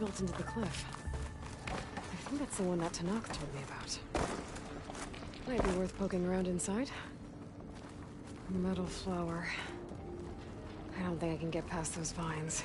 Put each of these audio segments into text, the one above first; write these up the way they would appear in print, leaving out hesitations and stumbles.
built into the cliff. I think that's the one that Tanakh told me about. Might be worth poking around inside. Metal flower. I don't think I can get past those vines.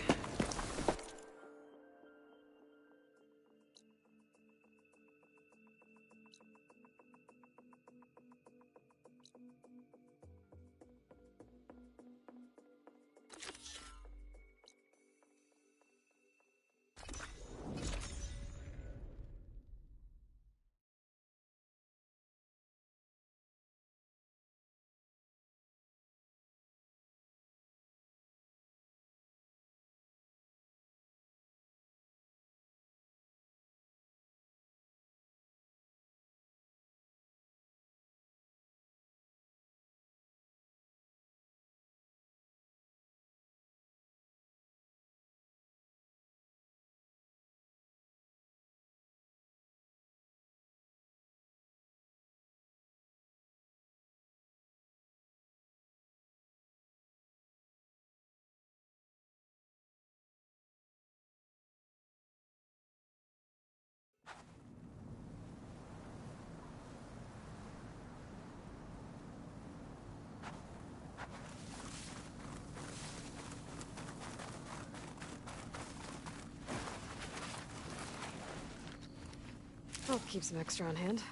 I'll keep some extra on hand.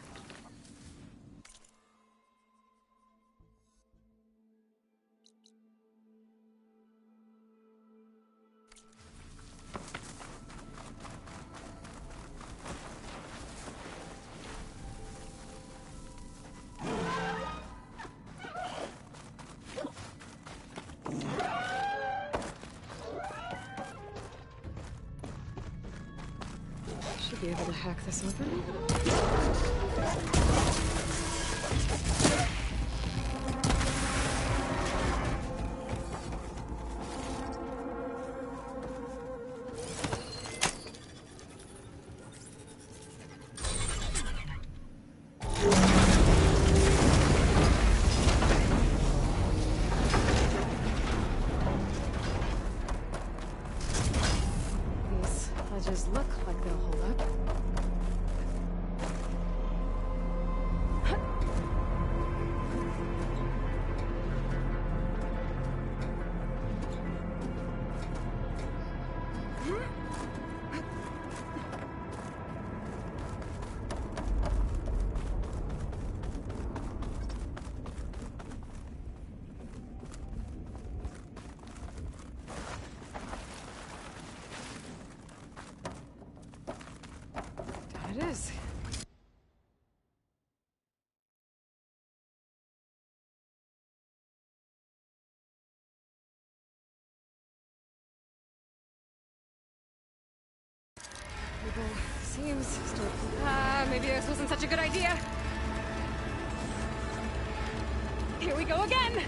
Should be able to hack this open. These ledges look like they'll hold up. It is. People seems to... maybe this wasn't such a good idea. Here we go again!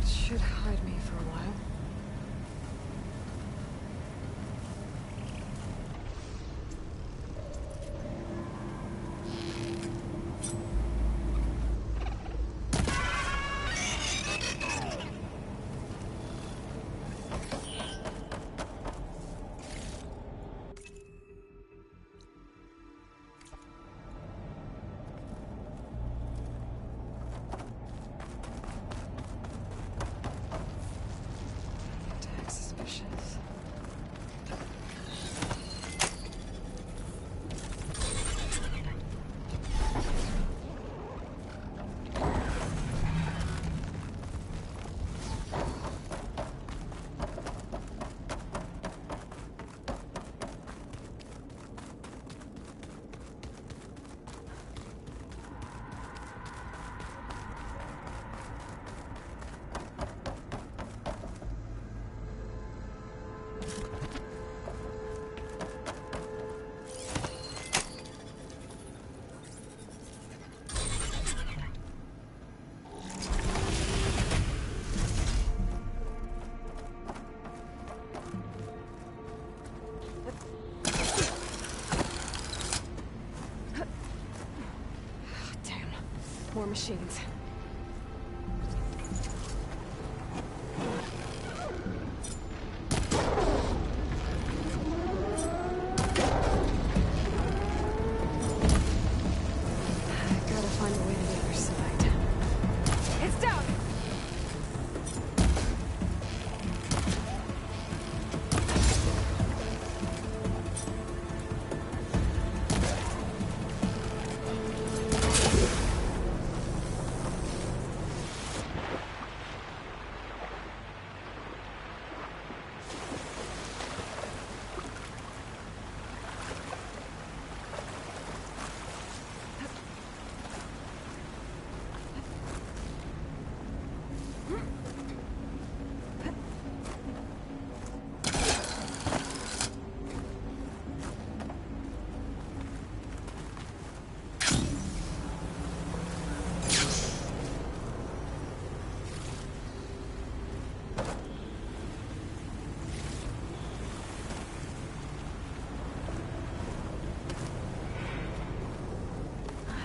Should hide me for a while. more machines. Gotta find a way to the other side. It's down!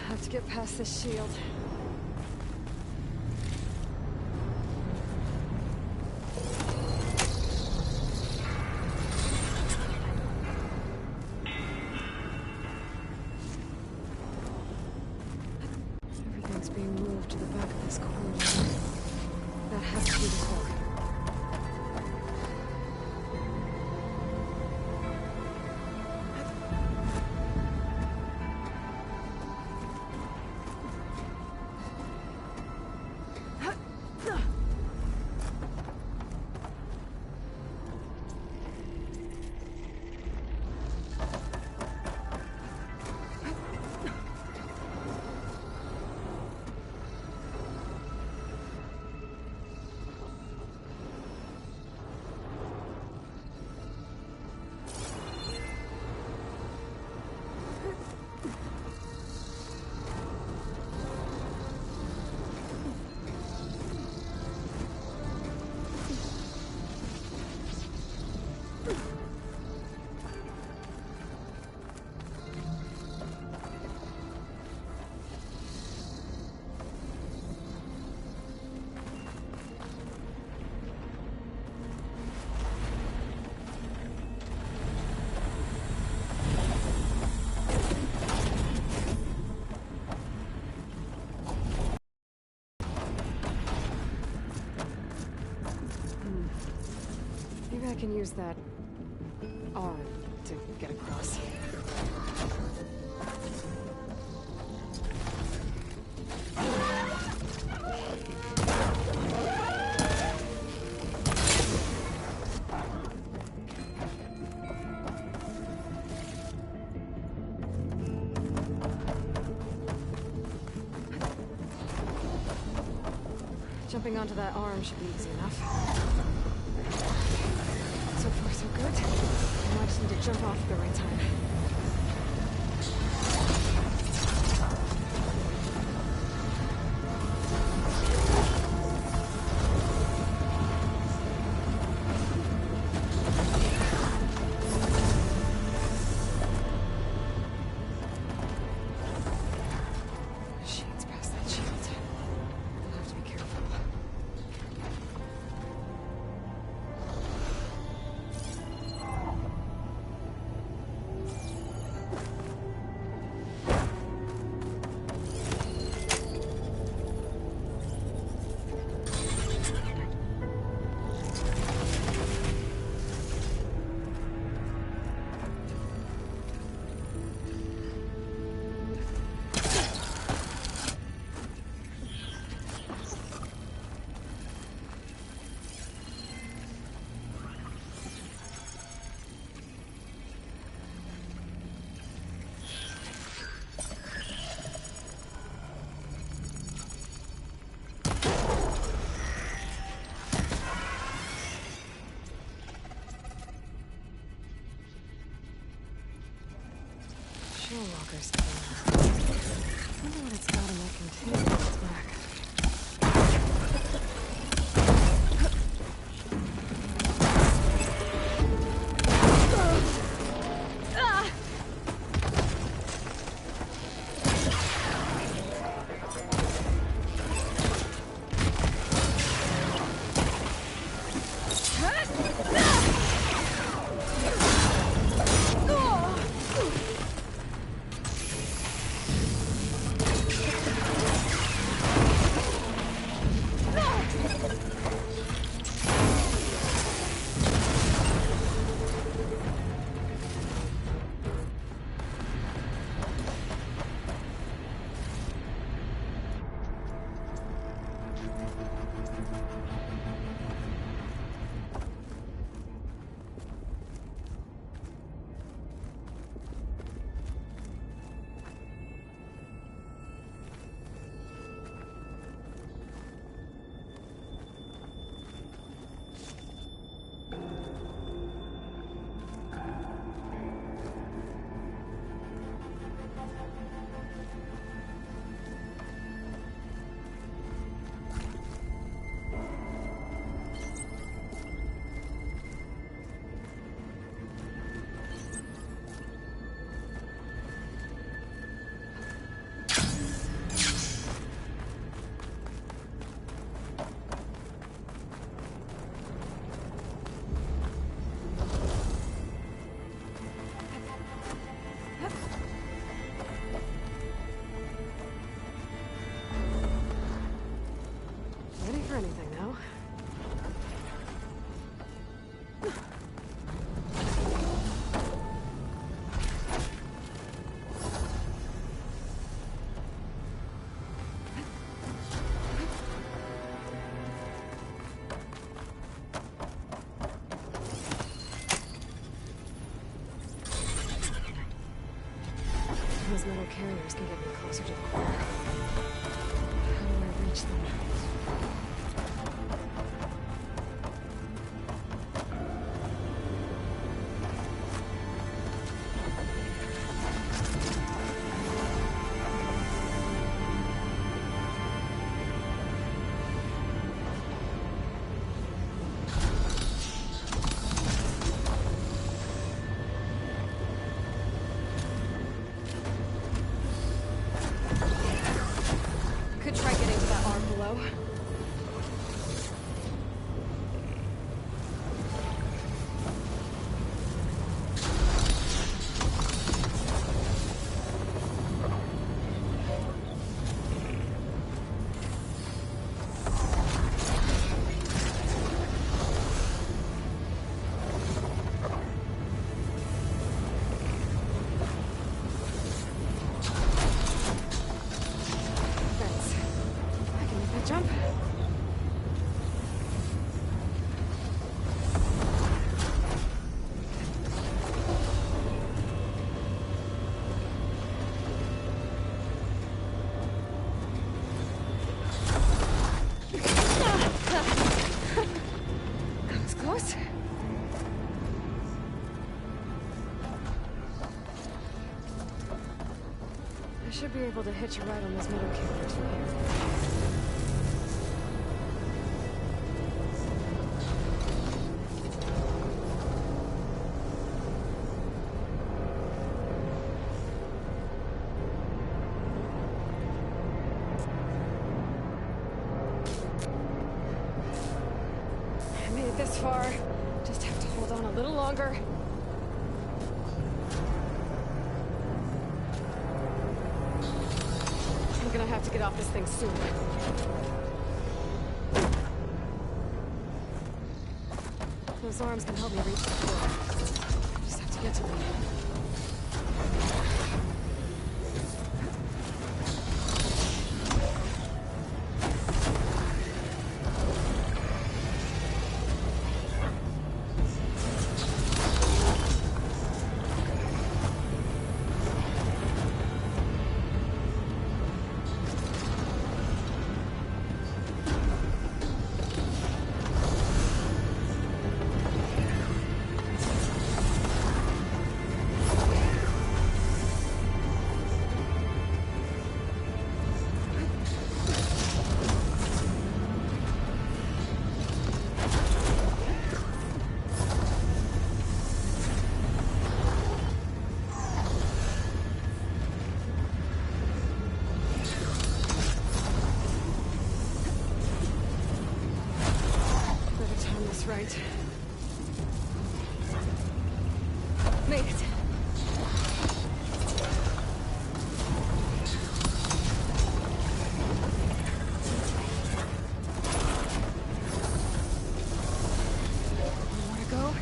Have to get past this shield. Everything's being moved to the back of this corridor. That has to be the core. Maybe I can use that arm to get across. Jumping onto that arm should be easy enough. So far, so good. I just need to jump off at the right time. Machines past that shield. I'll have to be careful. Walker's I wonder what it's got in that container on its back. Ready for anything now. Those metal carriers can get me closer to the core. How do I reach them? Could try getting to that arm below. Jump. That was close. I should be able to hitch a ride on those metal carriers from here. This far. Just have to hold on a little longer. I'm gonna have to get off this thing soon. Those arms can help me reach the floor. Just have to get to them. Right. Made it. More to go.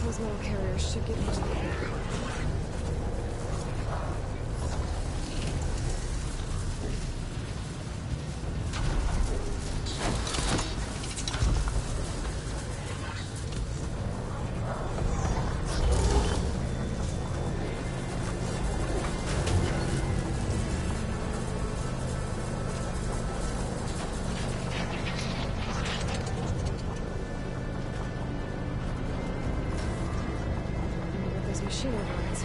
Those metal carriers should get me to the core. machine overrides.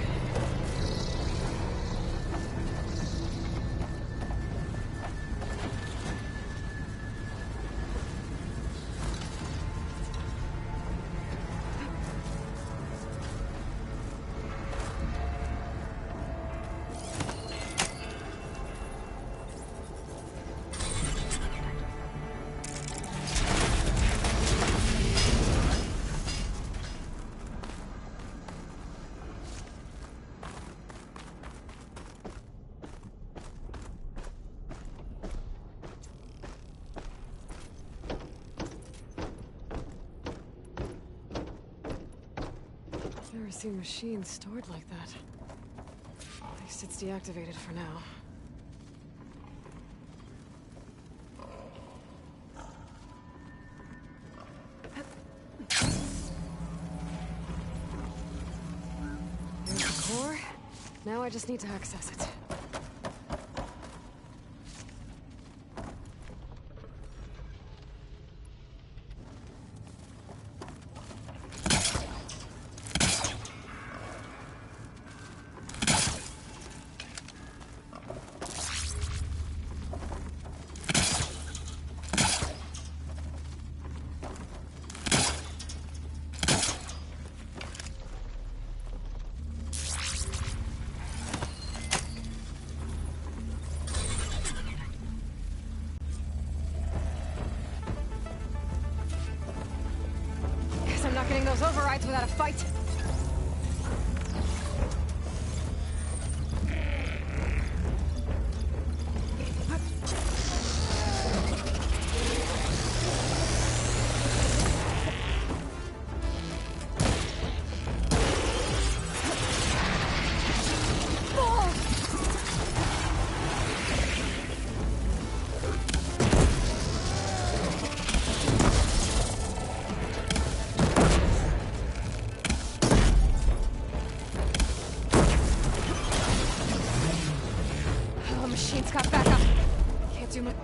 Never seen machines stored like that. At least it's deactivated for now. There's the core. Now I just need to access it. I'm not getting those overrides without a fight. Machine's got backup. Can't do much.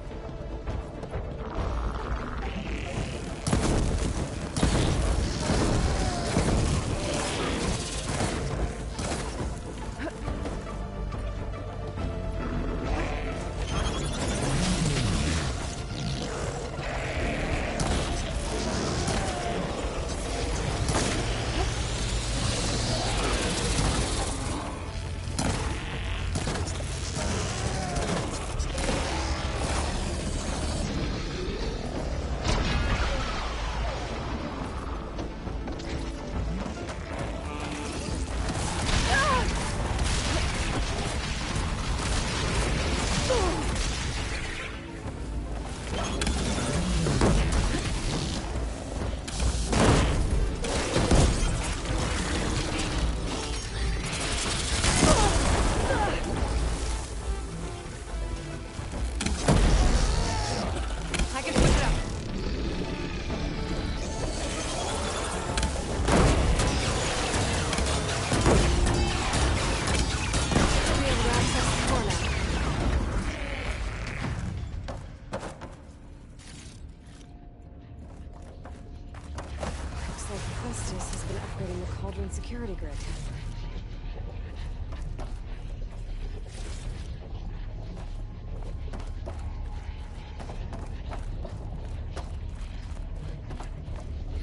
Has been upgrading the Cauldron security grid.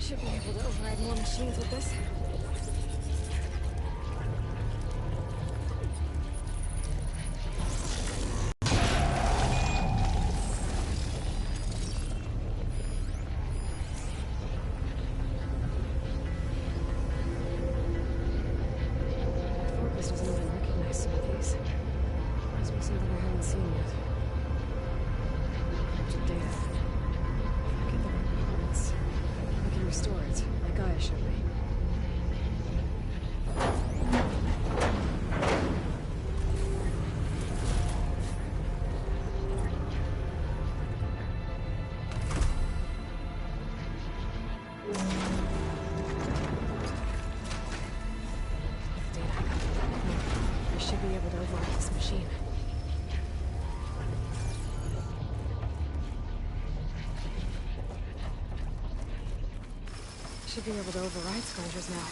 Should be able to override more machines with this. Should be able to override scavengers now.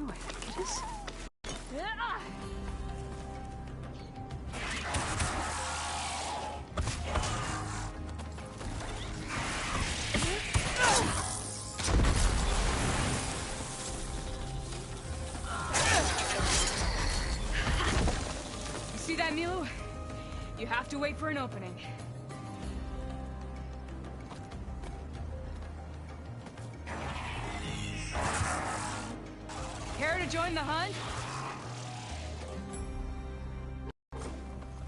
I think it is. You see that, Milu? You have to wait for an opening. Care to join the hunt?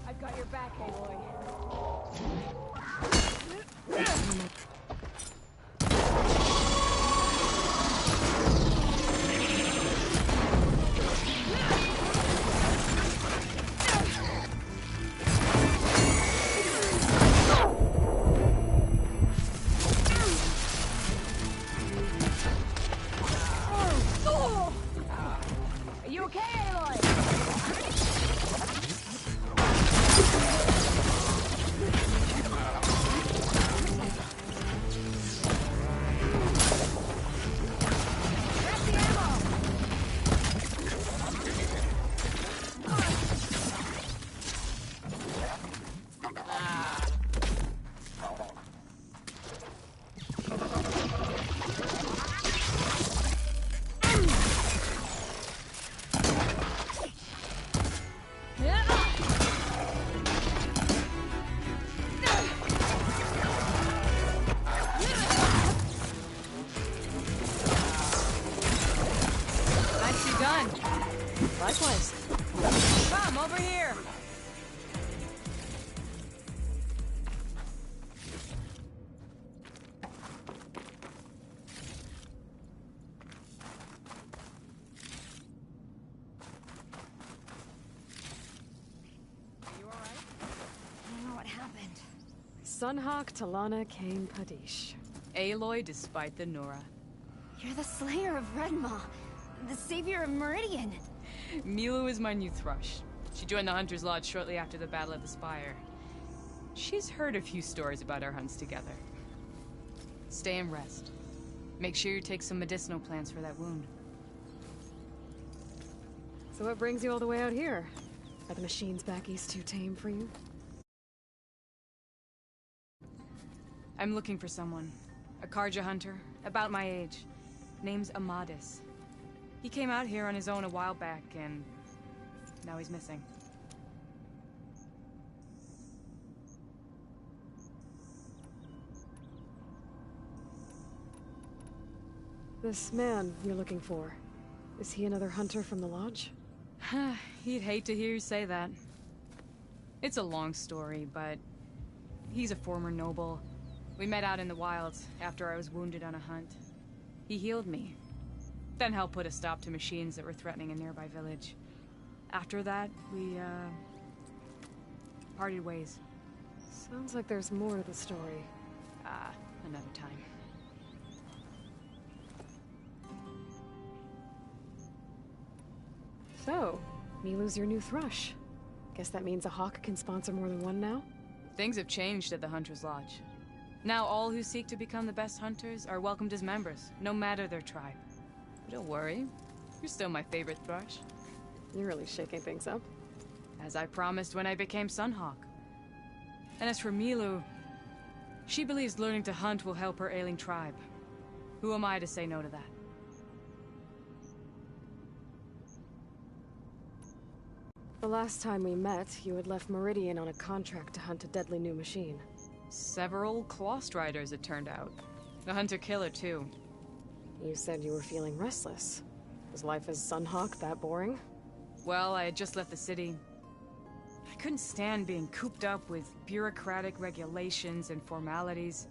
I've got your back, Aloy. Are you okay, Aloy? Grab the ammo! Nicely done. Likewise. Come, over here. Are you all right? I don't know what happened. Sunhawk Talana Kane Padish. Aloy despite the Nora. You're the slayer of Redmaw, the savior of Meridian. Milu is my new thrush. She joined the Hunter's Lodge shortly after the Battle of the Spire. She's heard a few stories about our hunts together. Stay and rest. Make sure you take some medicinal plants for that wound. So what brings you all the way out here? Are the machines back east too tame for you? I'm looking for someone. A Karja hunter, about my age. Name's Amadis. He came out here on his own a while back, and now he's missing. This man you're looking for, is he another hunter from the lodge? He'd hate to hear you say that. It's a long story, but he's a former noble. We met out in the wilds after I was wounded on a hunt. He healed me, then helped put a stop to machines that were threatening a nearby village. After that, we, parted ways. Sounds like there's more to the story. Another time. So, Milu's your new thrush. Guess that means a hawk can sponsor more than one now? Things have changed at the Hunter's Lodge. Now all who seek to become the best hunters are welcomed as members, no matter their tribe. But don't worry, you're still my favorite thrush. You're really shaking things up. As I promised when I became Sunhawk. And as for Milu, she believes learning to hunt will help her ailing tribe. Who am I to say no to that? The last time we met, you had left Meridian on a contract to hunt a deadly new machine. Several Clawstriders, it turned out. A hunter-killer, too. You said you were feeling restless. Was life as Sunhawk that boring? Well, I had just left the city. I couldn't stand being cooped up with bureaucratic regulations and formalities.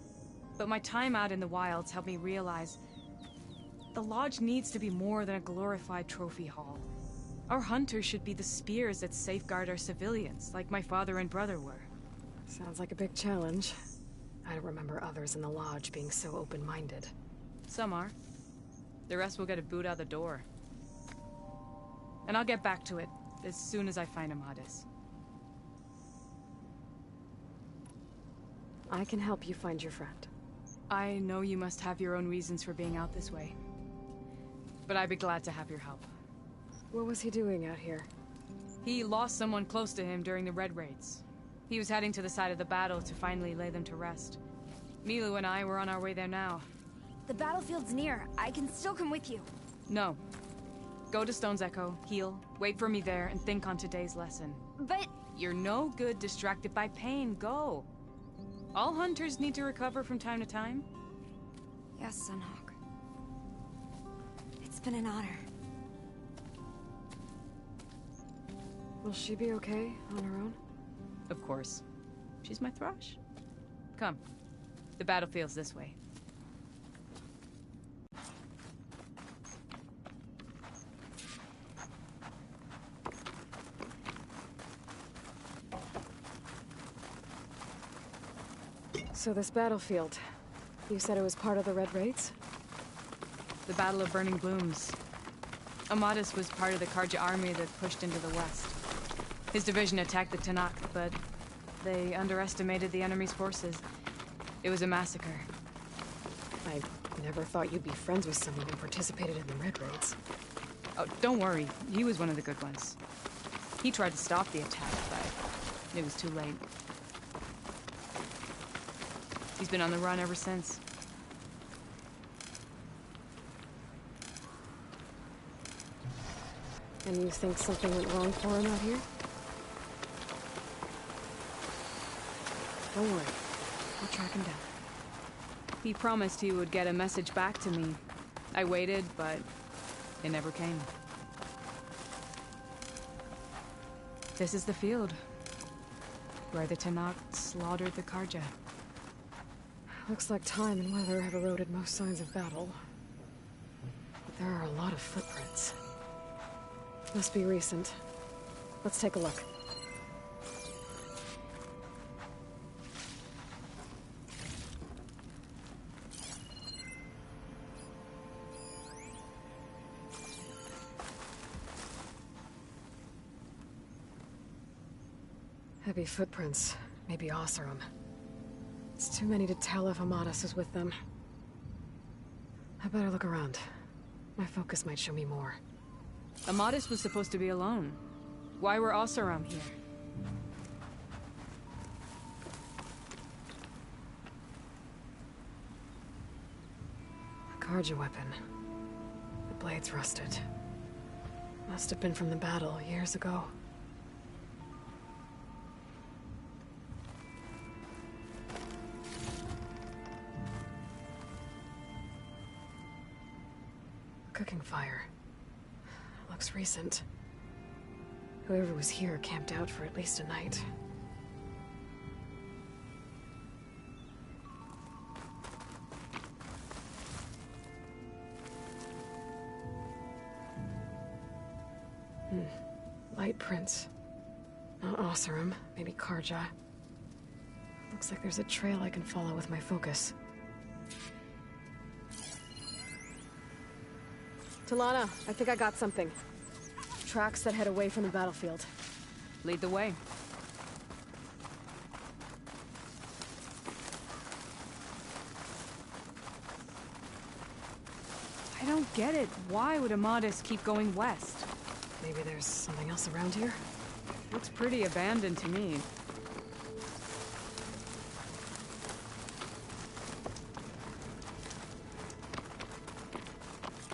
But my time out in the wilds helped me realize the Lodge needs to be more than a glorified trophy hall. Our hunters should be the spears that safeguard our civilians, like my father and brother were. Sounds like a big challenge. I don't remember others in the Lodge being so open-minded. Some are. The rest will get a boot out the door. And I'll get back to it as soon as I find Amadis. I can help you find your friend. I know you must have your own reasons for being out this way. But I'd be glad to have your help. What was he doing out here? He lost someone close to him during the Red Raids. He was heading to the side of the battle to finally lay them to rest. Milu and I were on our way there now. The battlefield's near. I can still come with you. No. Go to Stone's Echo, heal, wait for me there, and think on today's lesson. But... You're no good distracted by pain. Go. All hunters need to recover from time to time. Yes, Sunhawk. It's been an honor. Will she be okay on her own? Of course. She's my thrush. Come. The battlefield's this way. So this battlefield, you said it was part of the Red Raids? The Battle of Burning Blooms. Amadis was part of the Karja army that pushed into the west. His division attacked the Tanakh, but they underestimated the enemy's forces. It was a massacre. I never thought you'd be friends with someone who participated in the Red Raids. Oh, don't worry. He was one of the good ones. He tried to stop the attack, but it was too late. He's been on the run ever since. And you think something went wrong for him out here? Don't worry. I'll track him down. He promised he would get a message back to me. I waited, but it never came. This is the field, where the Tanakh slaughtered the Karja. Looks like time and weather have eroded most signs of battle. But there are a lot of footprints. Must be recent. Let's take a look. Heavy footprints. Maybe Oseram. It's too many to tell if Amadis is with them. I better look around. My focus might show me more. Amadis was supposed to be alone. Why were Oseram here? A Karja weapon. The blade's rusted. Must have been from the battle years ago. Cooking fire. Looks recent. Whoever was here camped out for at least a night. Light prints. Not Oseram, maybe Karja. Looks like there's a trail I can follow with my focus. Talana, I think I got something. Tracks that head away from the battlefield. Lead the way. I don't get it. Why would Amadis keep going west? Maybe there's something else around here? Looks pretty abandoned to me.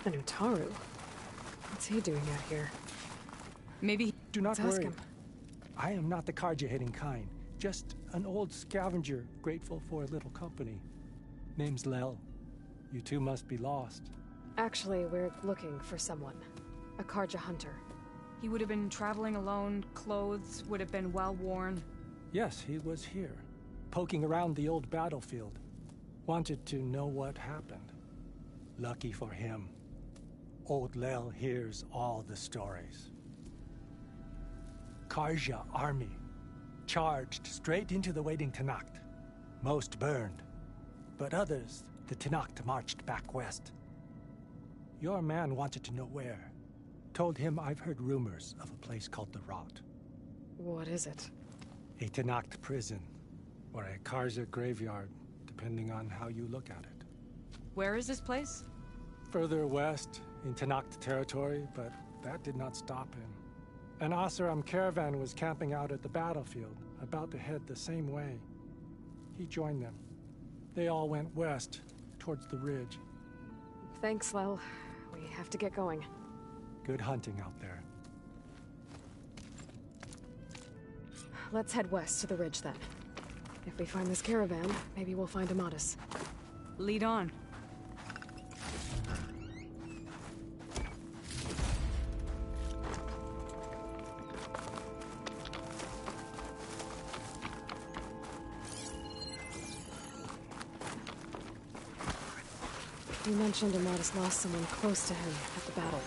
An Utaru? What's he doing out here? Maybe... Do not Let's ask worry. him. I am not the Karja-hating kind. Just an old scavenger grateful for a little company. Name's Lel. You two must be lost. Actually, we're looking for someone. A Karja hunter. He would have been traveling alone, clothes would have been well worn. Yes, he was here, poking around the old battlefield. Wanted to know what happened. Lucky for him, old Lel hears all the stories. Karja army charged straight into the waiting Tanakh. Most burned, but others, the Tanakh marched back west. Your man wanted to know where. Told him I've heard rumors of a place called the Rot. What is it? A Tanakh prison, or a Karja graveyard, depending on how you look at it. Where is this place? Further west, in Tanakh territory, but That did not stop him. An Oseram caravan was camping out at the battlefield, about to head the same way. He joined them. They all went west, towards the ridge. Thanks, Lel. We have to get going. Good hunting out there. Let's head west to the ridge then. If we find this caravan, maybe we'll find Amatis. Lead on. You mentioned Amatis lost someone close to him at the battle.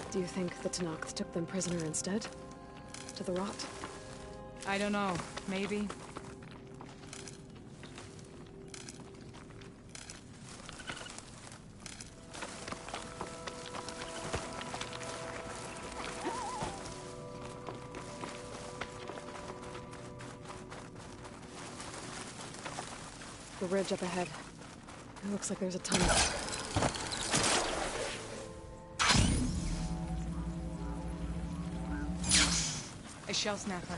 Do you think the Tenakth took them prisoner instead? To the rot? I don't know. Maybe. The ridge up ahead. It looks like there's a tunnel. A shell snapper.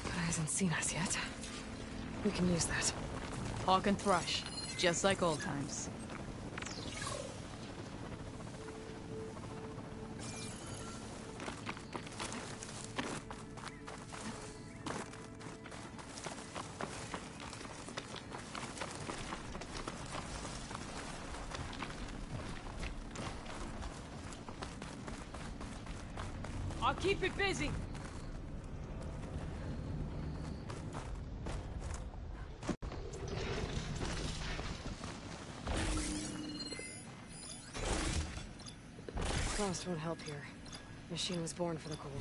But it hasn't seen us yet. We can use that. Hawk and thrush. Just like old times. I'll keep it busy. Frost won't help here. Machine was born for the cold.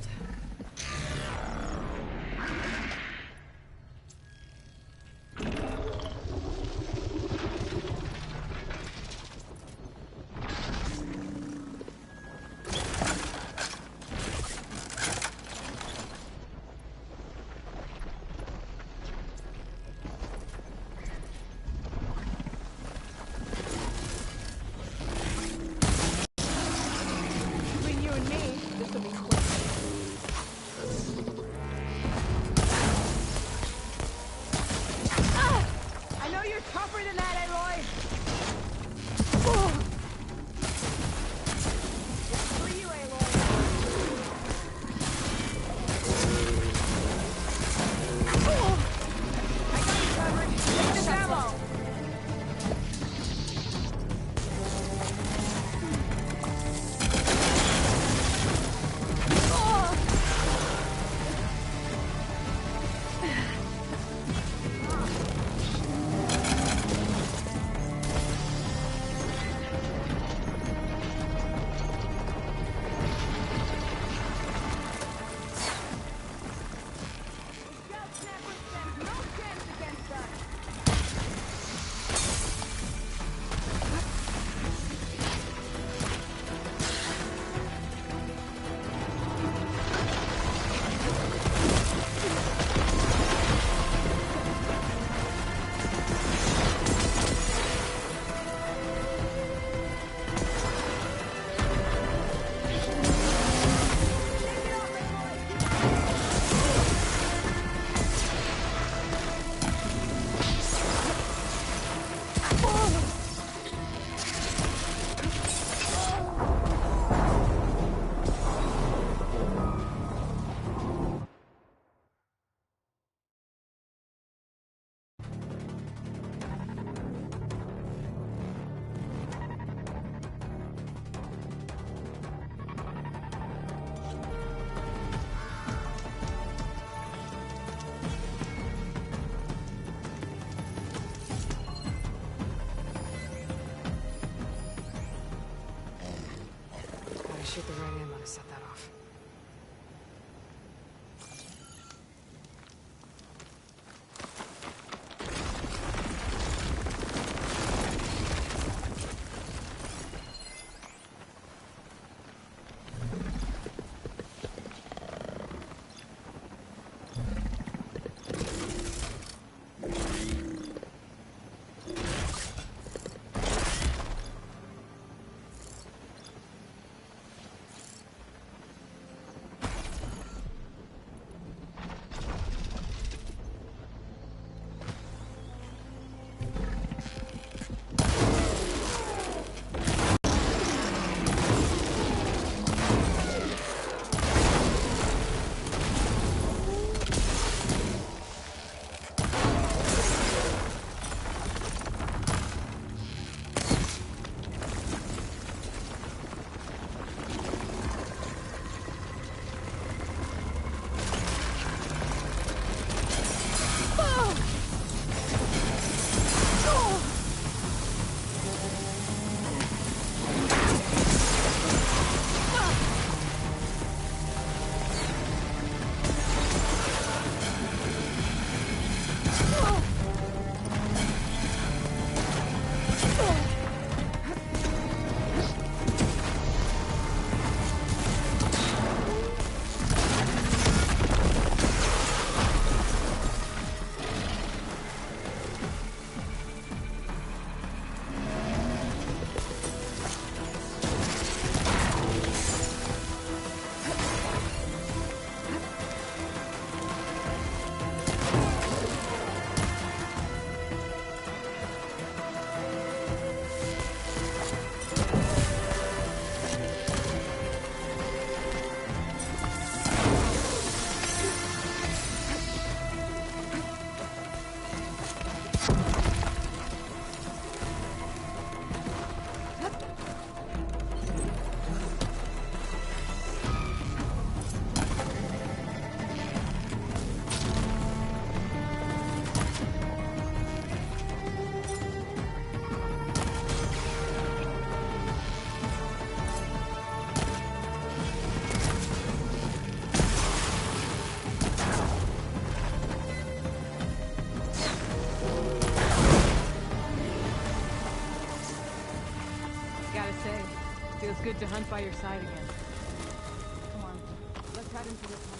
Shoot the right ammo to set that off. Feels good to hunt by your side again. Come on, let's head into the tunnel.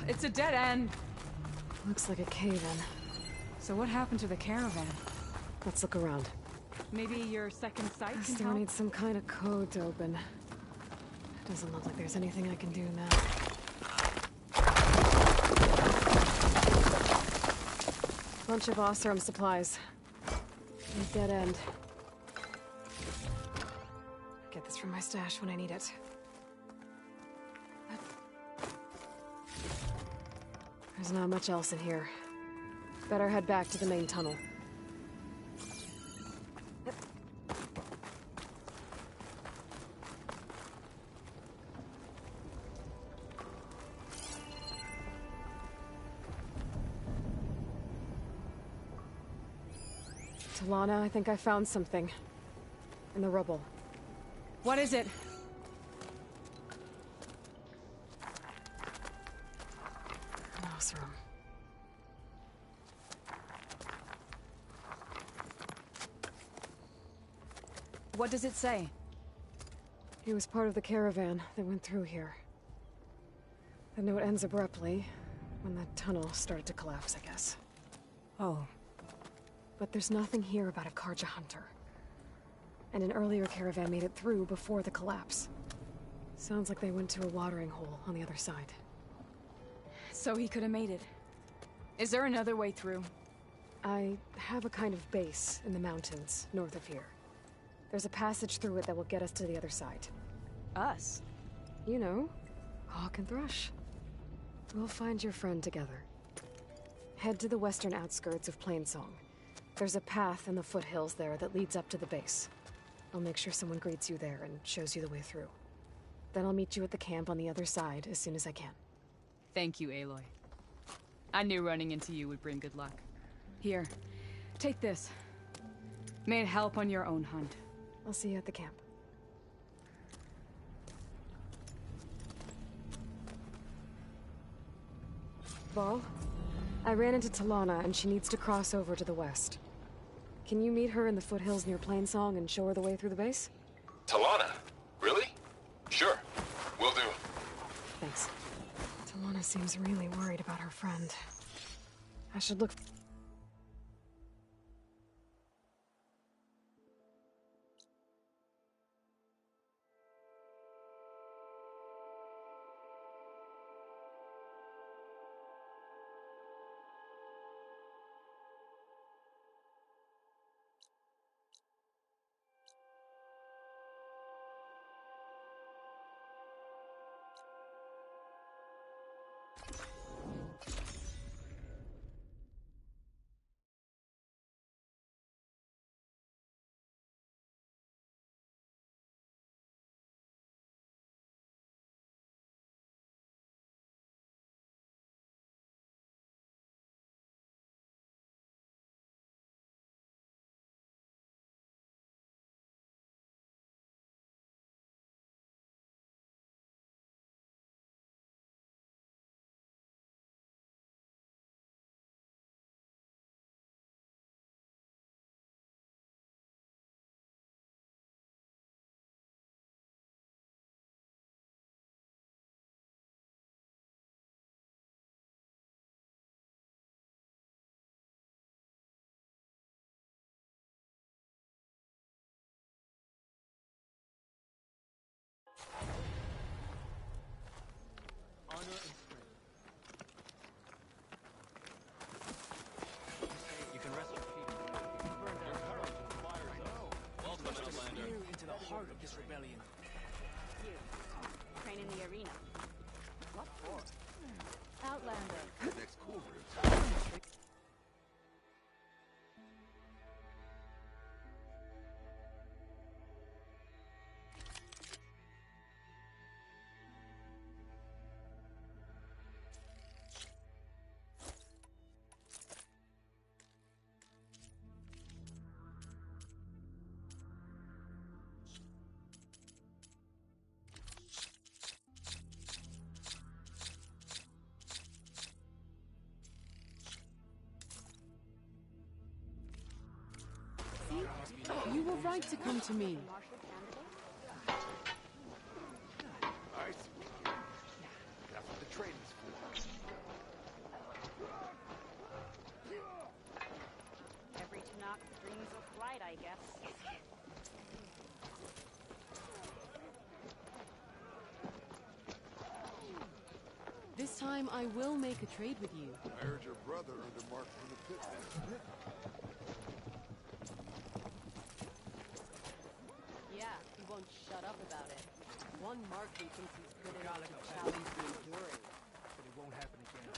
It's a dead end. Looks like a cave-in. So what happened to the caravan? Let's look around. Maybe your second sight This can door help? needs some kind of code to open. It doesn't look like there's anything I can do now. Bunch of Oseram supplies. A dead end. Get this from my stash when I need it. There's not much else in here. Better head back to the main tunnel. Talana, I think I found something. In the rubble. What is it? An Oseram. What does it say? He was part of the caravan that went through here. The note ends abruptly, when the tunnel started to collapse, I guess. Oh. But there's nothing here about a Karja hunter. And an earlier caravan made it through before the collapse. Sounds like they went to a watering hole on the other side. So he could have made it. Is there another way through? I have a kind of base in the mountains, north of here. There's a passage through it that will get us to the other side. Us? You know, Hawk and Thrush. We'll find your friend together. Head to the western outskirts of Plainsong. There's a path in the foothills there that leads up to the base. I'll make sure someone greets you there and shows you the way through. Then I'll meet you at the camp on the other side as soon as I can. Thank you, Aloy. I knew running into you would bring good luck. Here, take this. May it help on your own hunt. I'll see you at the camp. Ball, I ran into Talana and she needs to cross over to the west. Can you meet her in the foothills near Plainsong and show her the way through the base? Talana? Really? Sure. Will do. Thanks. Talana seems really worried about her friend. I should look... You can rest your feet. Your courage inspires us. Welcome, Outlander. Into the heart of this rebellion. You. Train in the arena. What for? Outlander. Next cool group. You were right to come to me. I see. That's what the trading's for. Every Tanakh dreams of flight, I guess. This time I will make a trade with you. I heard your brother earned a mark from the pit. Yeah, he won't shut up about it. One mark he thinks he's good enough to challenge the enduring. But it won't happen again.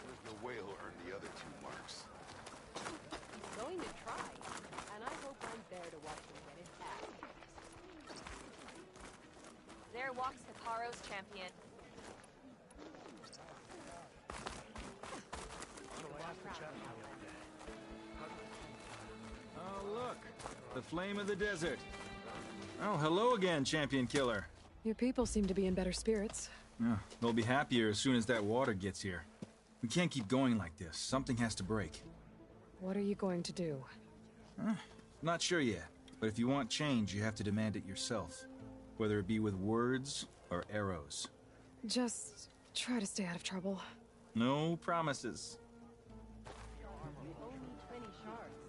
There's no way he'll earn the other 2 marks. He's going to try, and I hope I'm there to watch him get his ass kicked. There walks the Karos champion. Oh, look. The flame of the desert. Oh, hello again, champion killer. Your people seem to be in better spirits. Yeah, they'll be happier as soon as that water gets here. We can't keep going like this. Something has to break. What are you going to do? Not sure yet, but if you want change, you have to demand it yourself. Whether it be with words or arrows. Just try to stay out of trouble. No promises. Only 20 shards.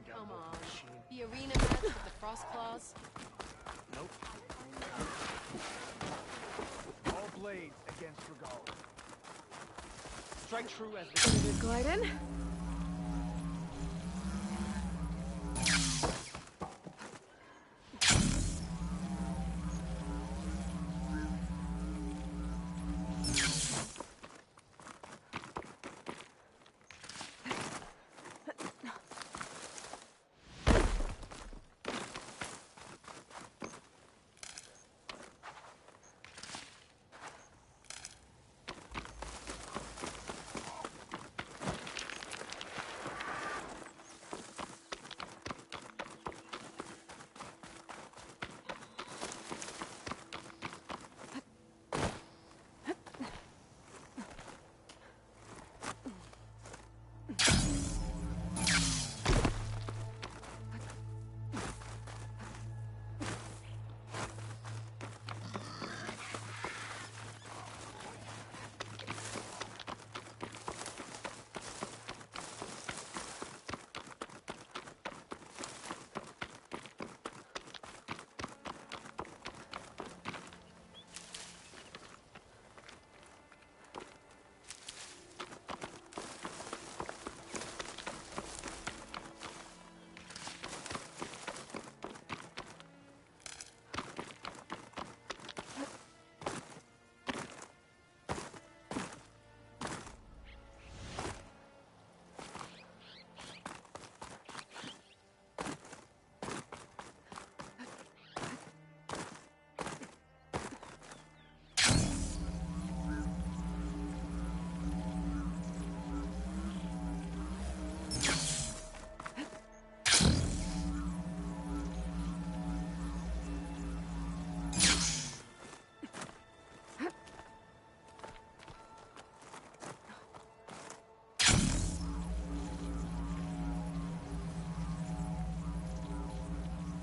Come on. The arena match with the frost claws. Nope. All blades against Regal. Strike true as the... Good glide in.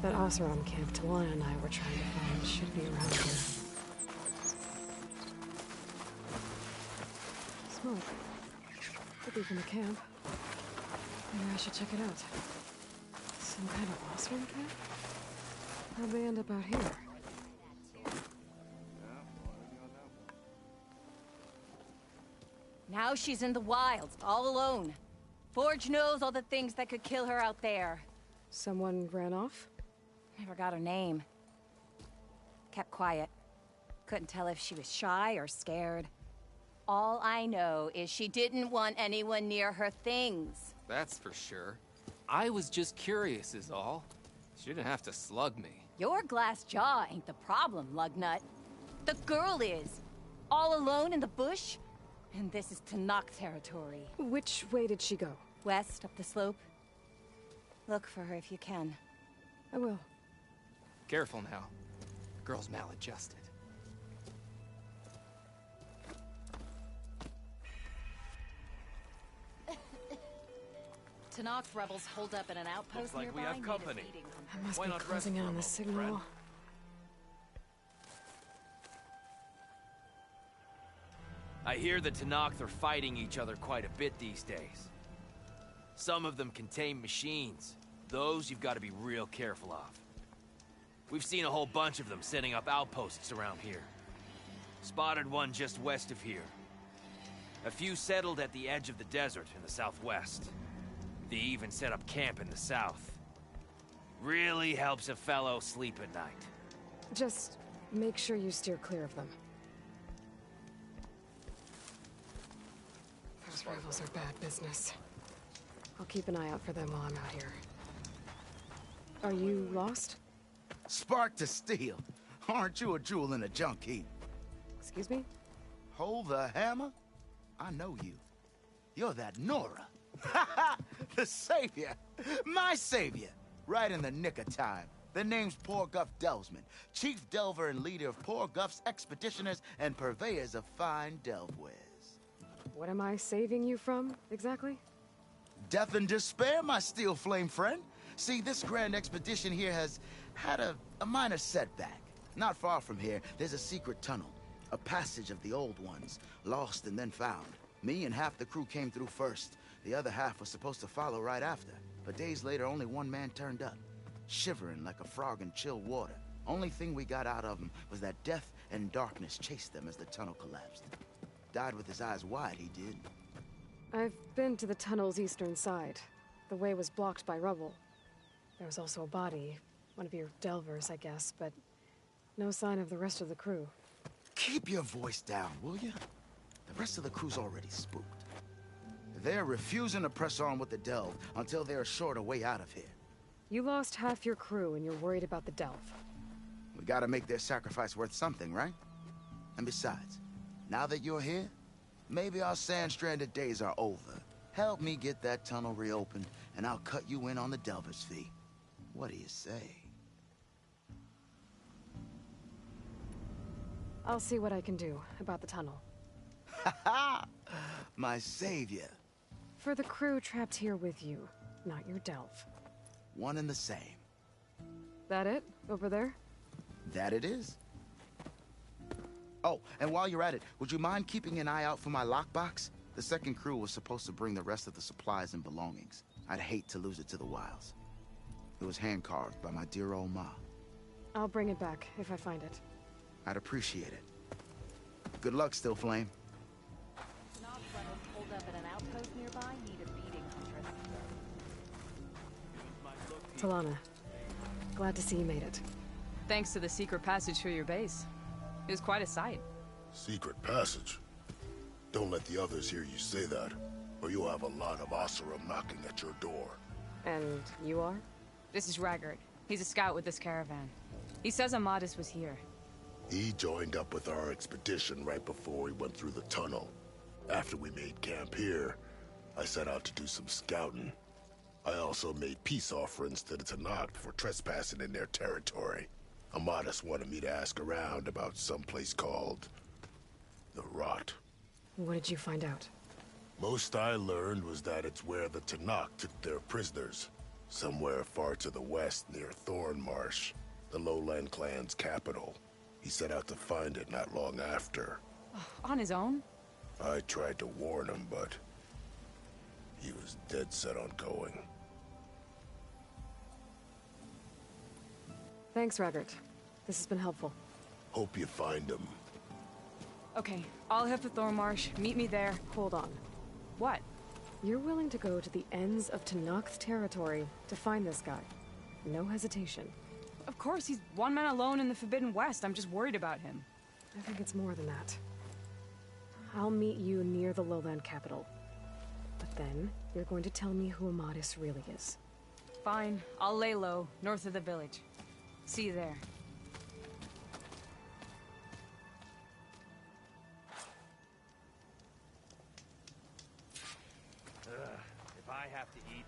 That Oseram camp Talana and I were trying to find should be around here. Smoke. Could be from the camp. Maybe I should check it out. Some kind of Oseram camp? How'd they end up out here? Now she's in the wilds, all alone. Forge knows all the things that could kill her out there. Someone ran off? Never got her name. Kept quiet. Couldn't tell if she was shy or scared. All I know is she didn't want anyone near her things. That's for sure. I was just curious is all. She didn't have to slug me. Your glass jaw ain't the problem, Lugnut. The girl is. All alone in the bush. And this is Tanakh territory. Which way did she go? West, up the slope. Look for her if you can. I will. Careful now. Girl's maladjusted. Tanakh rebels hold up at an outpost Looks like we nearby. have company. I must Why be not rest closing in for a on the moment, signal. friend? I hear the Tanakh are fighting each other quite a bit these days. Some of them contain machines. Those you've got to be real careful of. We've seen a whole bunch of them setting up outposts around here. Spotted one just west of here. A few settled at the edge of the desert in the southwest. They even set up camp in the south. Really helps a fellow sleep at night. Just make sure you steer clear of them. Those rivals are bad business. I'll keep an eye out for them while I'm out here. Are you lost? Spark to steel. Aren't you a jewel in a junk heap? Excuse me? Hold the hammer? I know you. You're that Nora. The savior. My savior. Right in the nick of time. The name's Poor Guff Delvesman, chief delver and leader of Poor Guff's expeditioners and purveyors of fine delve wares. What am I saving you from, exactly? Death and despair, my steel flame friend. See, this grand expedition here has had a minor setback. Not far from here, there's a secret tunnel. A passage of the old ones, lost and then found. Me and half the crew came through first. The other half was supposed to follow right after. But days later, only one man turned up, shivering like a frog in chill water. Only thing we got out of him was that death and darkness chased them as the tunnel collapsed. Died with his eyes wide, he did. I've been to the tunnel's eastern side. The way was blocked by rubble. There was also a body, one of your delvers, I guess, but no sign of the rest of the crew. Keep your voice down, will you? The rest of the crew's already spooked. They're refusing to press on with the delve until they're assured a way out of here. You lost half your crew and you're worried about the delve. We gotta make their sacrifice worth something, right? And besides, now that you're here, maybe our sand-stranded days are over. Help me get that tunnel reopened, and I'll cut you in on the delver's fee. What do you say? I'll see what I can do about the tunnel. Ha ha! My savior. For the crew trapped here with you, not your delve. One and the same. That it? Over there? That it is. Oh, and while you're at it, would you mind keeping an eye out for my lockbox? The second crew was supposed to bring the rest of the supplies and belongings. I'd hate to lose it to the wilds. It was hand-carved by my dear old ma. I'll bring it back if I find it. I'd appreciate it. Good luck, Still Flame. Tanakh rebels hold up at an outpost nearby. Need a beating, Huntress. Talana, glad to see you made it. Thanks to the secret passage through your base. It was quite a sight. Secret passage? Don't let the others hear you say that, or you'll have a lot of Oseram knocking at your door. And you are? This is Raggart. He's a scout with this caravan. He says Amadis was here. He joined up with our expedition right before we went through the tunnel. After we made camp here, I set out to do some scouting. I also made peace offerings to the Tanakh for trespassing in their territory. Amadis wanted me to ask around about some place called the Rot. What did you find out? Most I learned was that it's where the Tanakh took their prisoners. Somewhere far to the west near Thornmarsh, the Lowland clan's capital. He set out to find it not long after. On his own? I tried to warn him, but he was dead set on going. Thanks, Raggart. This has been helpful. Hope you find him. Okay, I'll head for Thornmarsh. Meet me there. Hold on. What? You're willing to go to the ends of Tanakh's territory to find this guy. No hesitation. Of course, he's one man alone in the Forbidden West. I'm just worried about him. I think it's more than that. I'll meet you near the lowland capital. But then, you're going to tell me who Amadis really is. Fine. I'll lay low, north of the village. See you there. If I have to eat...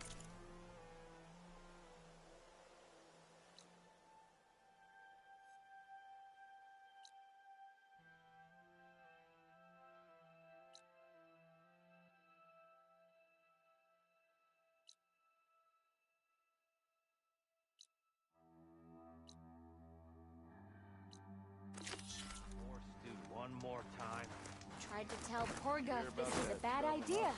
Tried to tell Porga this is a bad idea.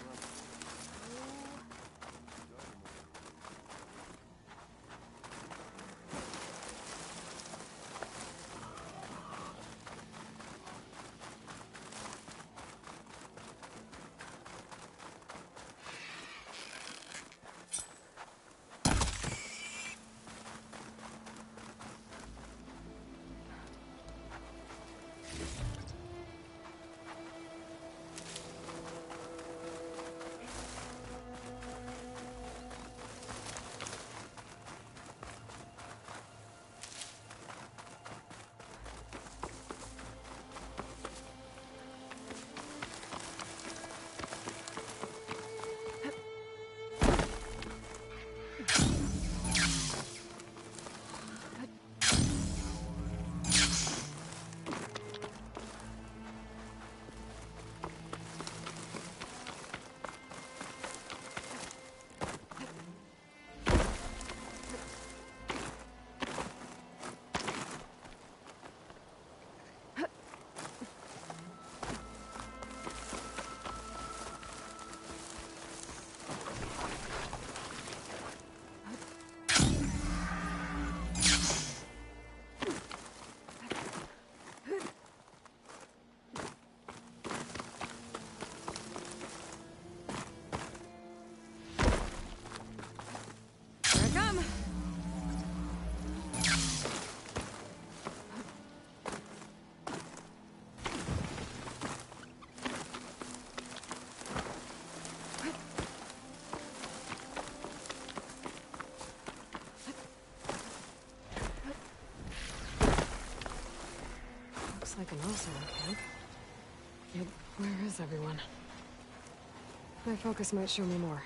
Looks like an awesome camp. Yet, where is everyone? My focus might show me more.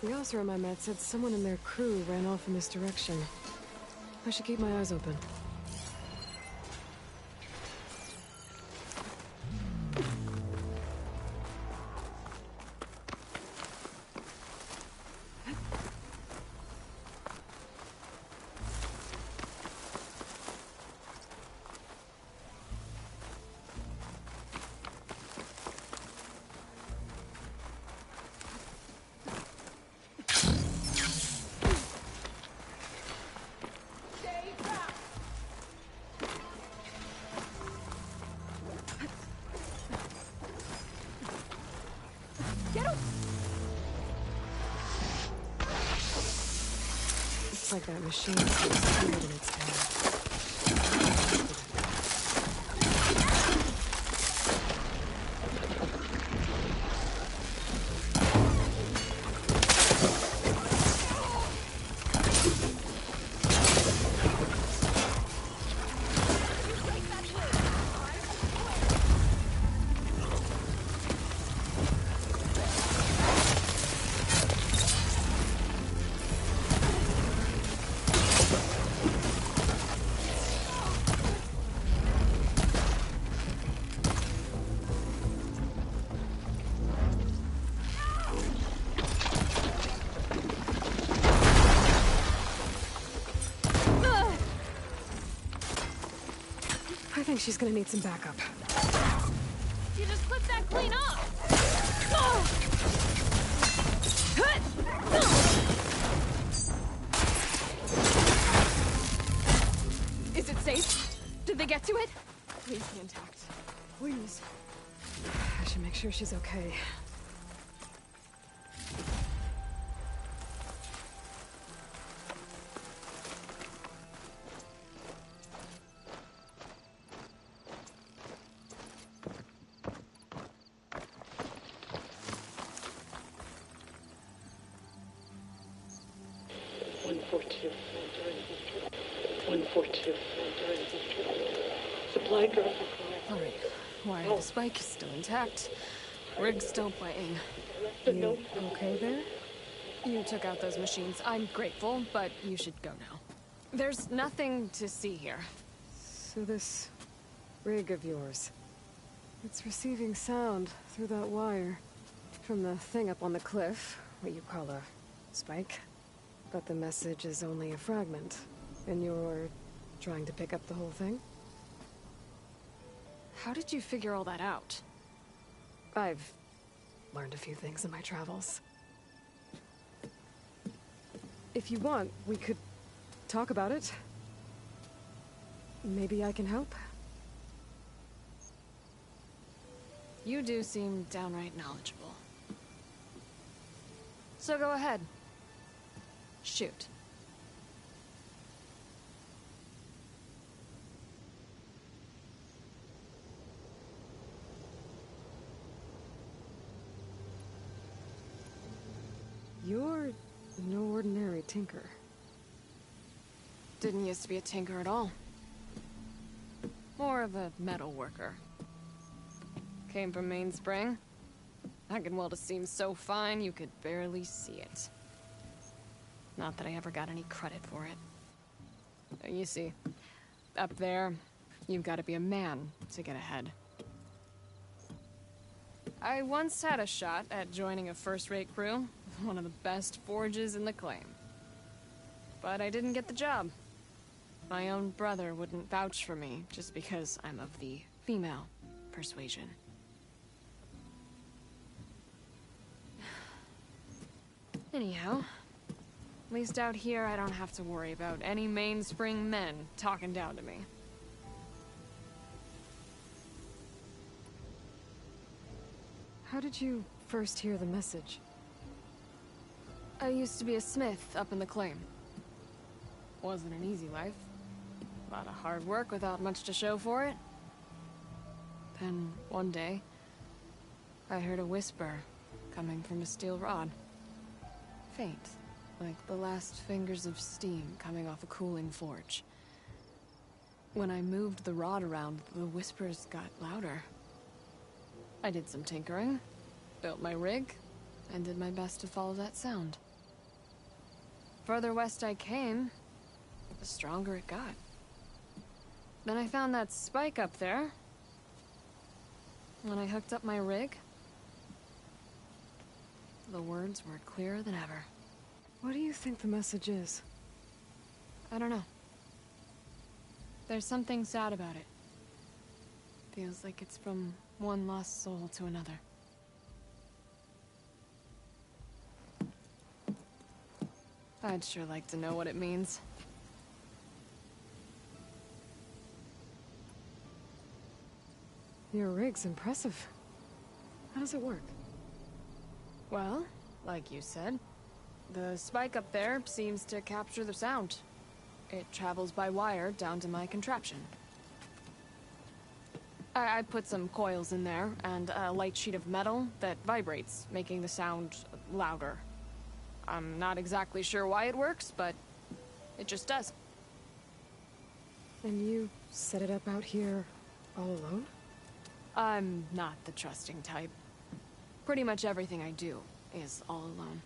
The Osram I met said someone in their crew ran off in this direction. I should keep my eyes open. Looks like that machine is secured in its path. I think she's gonna need some backup. You just clipped that clean off! Is it safe? Did they get to it? Please be intact. Please. I should make sure she's okay. Supply drop. Alright. Wire the spike is still intact. Rig's still playing. You okay there? You took out those machines. I'm grateful, but you should go now. There's nothing to see here. So this rig of yours. It's receiving sound through that wire. From the thing up on the cliff, what you call a spike. But the message is only a fragment, and you're trying to pick up the whole thing? How did you figure all that out? I've learned a few things in my travels. If you want, we could talk about it. Maybe I can help? You do seem downright knowledgeable. So go ahead. Shoot. You're no ordinary tinker. Didn't used to be a tinker at all. More of a metal worker. Came from Mainspring. I can weld a seam so fine you could barely see it. Not that I ever got any credit for it. You see, up there, you've got to be a man to get ahead. I once had a shot at joining a first-rate crew, one of the best forges in the claim. But I didn't get the job. My own brother wouldn't vouch for me just because I'm of the female persuasion. Anyhow, at least out here I don't have to worry about any Mainspring men talking down to me. How did you first hear the message? I used to be a smith up in the claim. Wasn't an easy life. A lot of hard work without much to show for it. Then, one day, I heard a whisper coming from a steel rod. Faint, like the last fingers of steam coming off a cooling forge. When I moved the rod around, the whispers got louder. I did some tinkering, built my rig, and did my best to follow that sound. Further west I came, the stronger it got. Then I found that spike up there. When I hooked up my rig, the words were clearer than ever. What do you think the message is? I don't know. There's something sad about it. Feels like it's from one lost soul to another. I'd sure like to know what it means. Your rig's impressive. How does it work? Well, like you said, the spike up there seems to capture the sound. It travels by wire down to my contraption. I put some coils in there and a light sheet of metal that vibrates, making the sound louder. I'm not exactly sure why it works, but it just does. And you set it up out here all alone? I'm not the trusting type. Pretty much everything I do is all alone.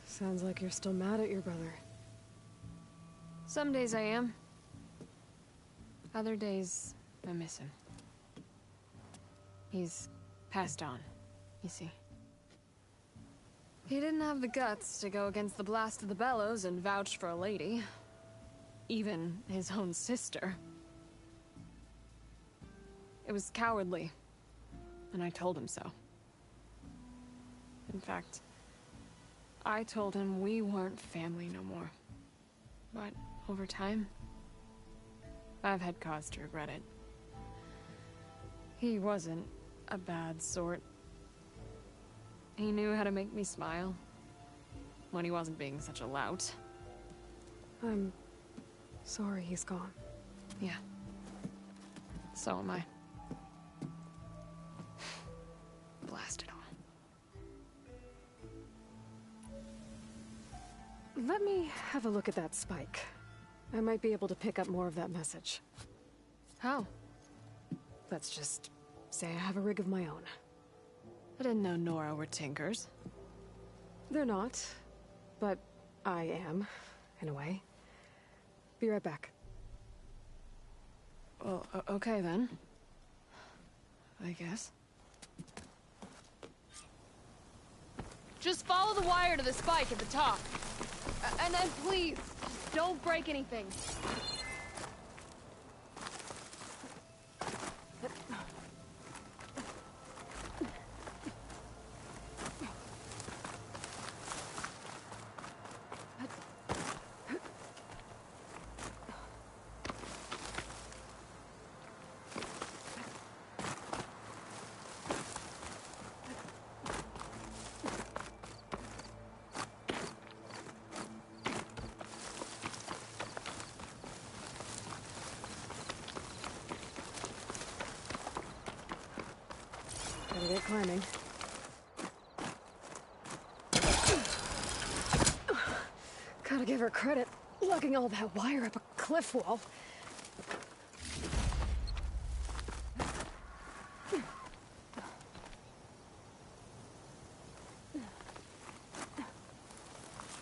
Sounds like you're still mad at your brother. Some days I am. Other days, I miss him. He's passed on, you see. He didn't have the guts to go against the blast of the bellows and vouch for a lady. Even his own sister. It was cowardly, and I told him so. In fact, I told him we weren't family no more. But over time, I've had cause to regret it. He wasn't a bad sort. He knew how to make me smile when he wasn't being such a lout. I'm sorry he's gone. Yeah. So am I. Blast it all. Let me have a look at that spike. I might be able to pick up more of that message. How? Let's just say I have a rig of my own. I didn't know Nora were tinkers. They're not, but I am, in a way. Be right back. Well, okay then. I guess. Just follow the wire to the spike at the top. And then please, don't break anything. Gotta get climbing. Gotta give her credit, lugging all that wire up a cliff wall.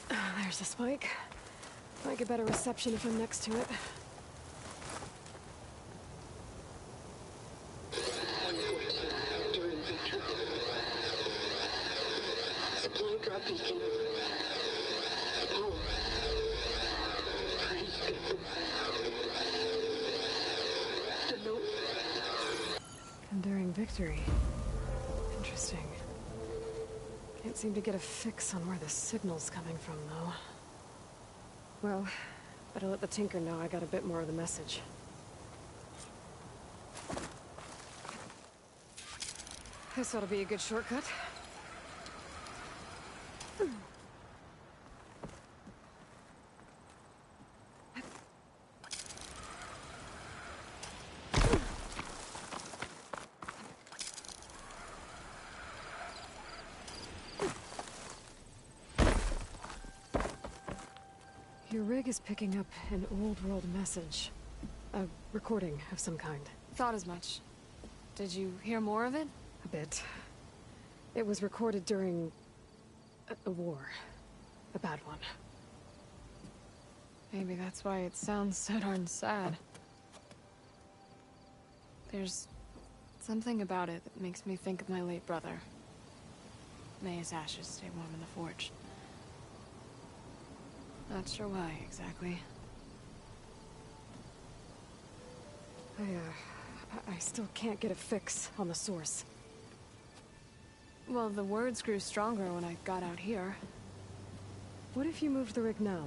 There's the spike. Might get better reception if I'm next to it. Supply drop beacon. Power. Praise God. The note. Enduring victory. Interesting. Can't seem to get a fix on where the signal's coming from, though. Well, better let the Tinker know I got a bit more of the message. This ought to be a good shortcut. Your rig is picking up an old world message. A recording of some kind. Thought as much. Did you hear more of it? A bit. It was recorded during a war. A bad one. Maybe that's why it sounds so darn sad. There's something about it that makes me think of my late brother. May his ashes stay warm in the forge. Not sure why, exactly. I still can't get a fix on the source. Well, the words grew stronger when I got out here. What if you moved the rig now?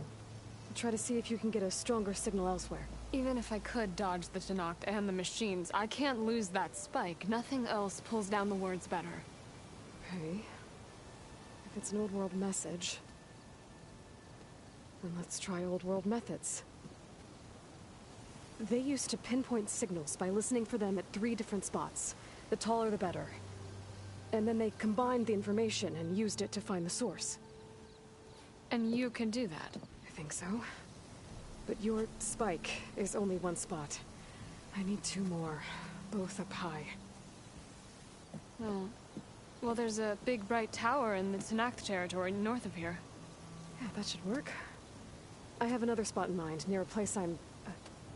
Try to see if you can get a stronger signal elsewhere. Even if I could dodge the Tenakth and the machines, I can't lose that spike. Nothing else pulls down the words better. Okay. If it's an old world message, then let's try old world methods. They used to pinpoint signals by listening for them at 3 different spots. The taller the better. And then they combined the information and used it to find the source. And you can do that? I think so. But your spike is only 1 spot. I need 2 more, both up high. Oh. Well, there's a big bright tower in the Tenakth territory north of here. Yeah, that should work. I have another spot in mind, near a place I'm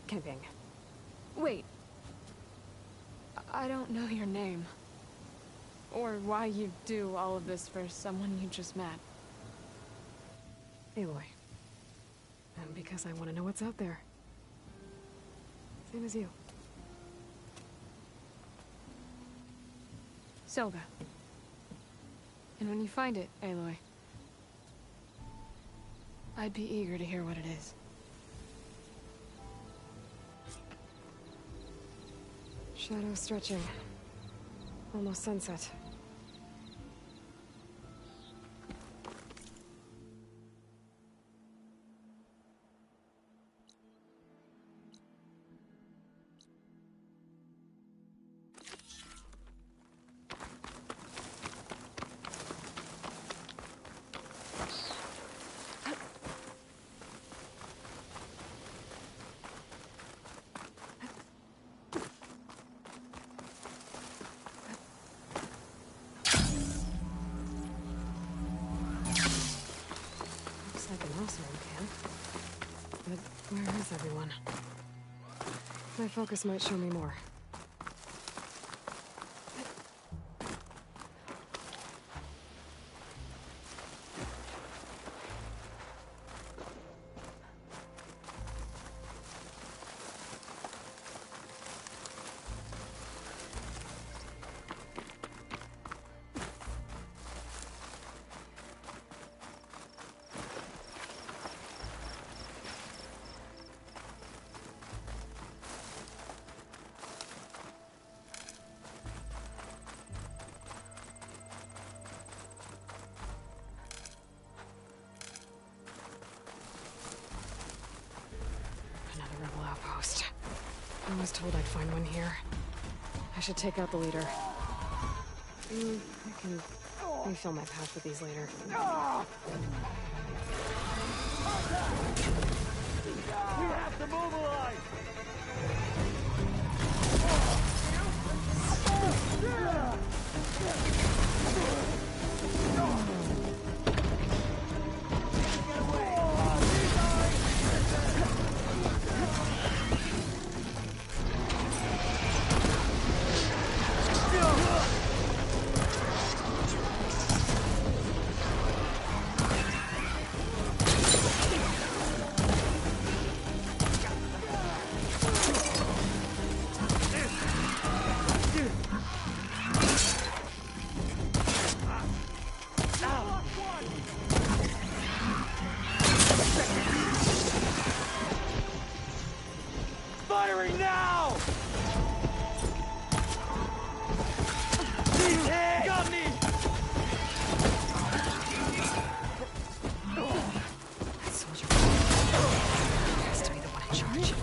camping. Wait. I don't know your name. Or why you do all of this for someone you just met. Aloy. And because I want to know what's out there. Same as you. Selga. And when you find it, Aloy, I'd be eager to hear what it is. Shadow stretching. Almost sunset. closer in camp. But where is everyone? My focus might show me more. Outpost. I was told I'd find one here. I should take out the leader. I can refill my path with these later. We have to mobilize! Firing now! He's hit! Got me! That soldier has to be the one in charge.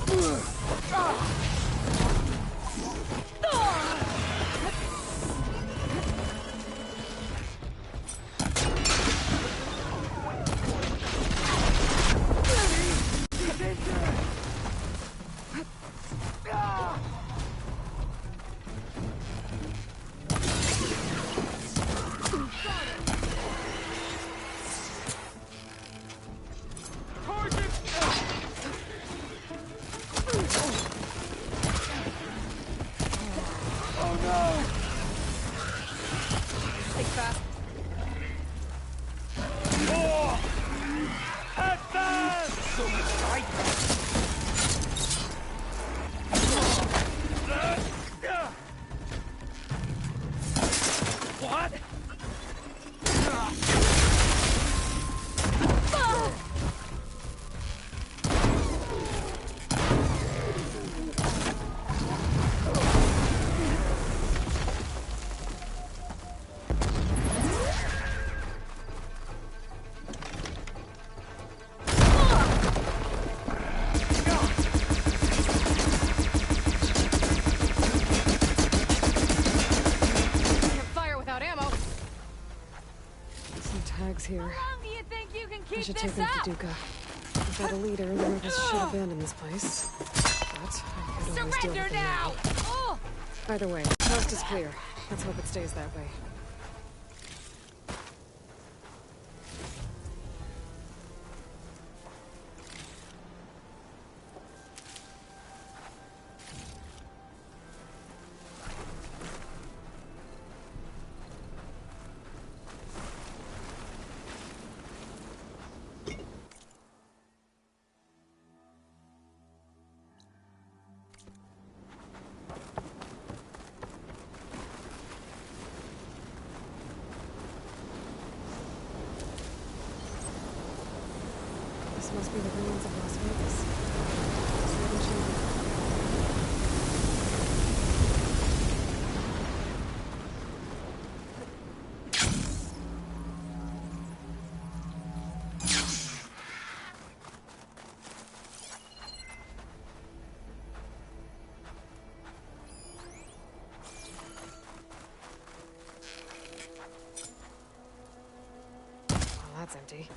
Here. How long do you think you can keep I should this take them up? to Duca. Without a leader, the rebels should abandon this place. But I could always deal with them now. Either way, coast is clear. Let's hope it stays that way. This must be the ruins of Las Vegas. Seven children. Well, that's empty.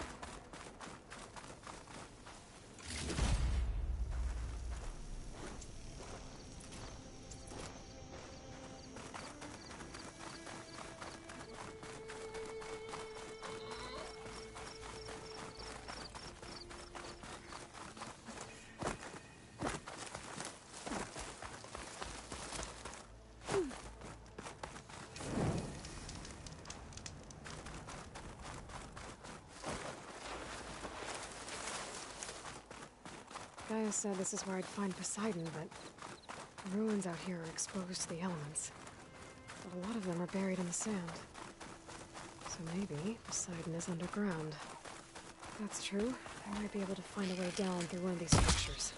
Gaia said this is where I'd find Poseidon, but the ruins out here are exposed to the elements. But a lot of them are buried in the sand. So maybe Poseidon is underground. If that's true, I might be able to find a way down through one of these structures.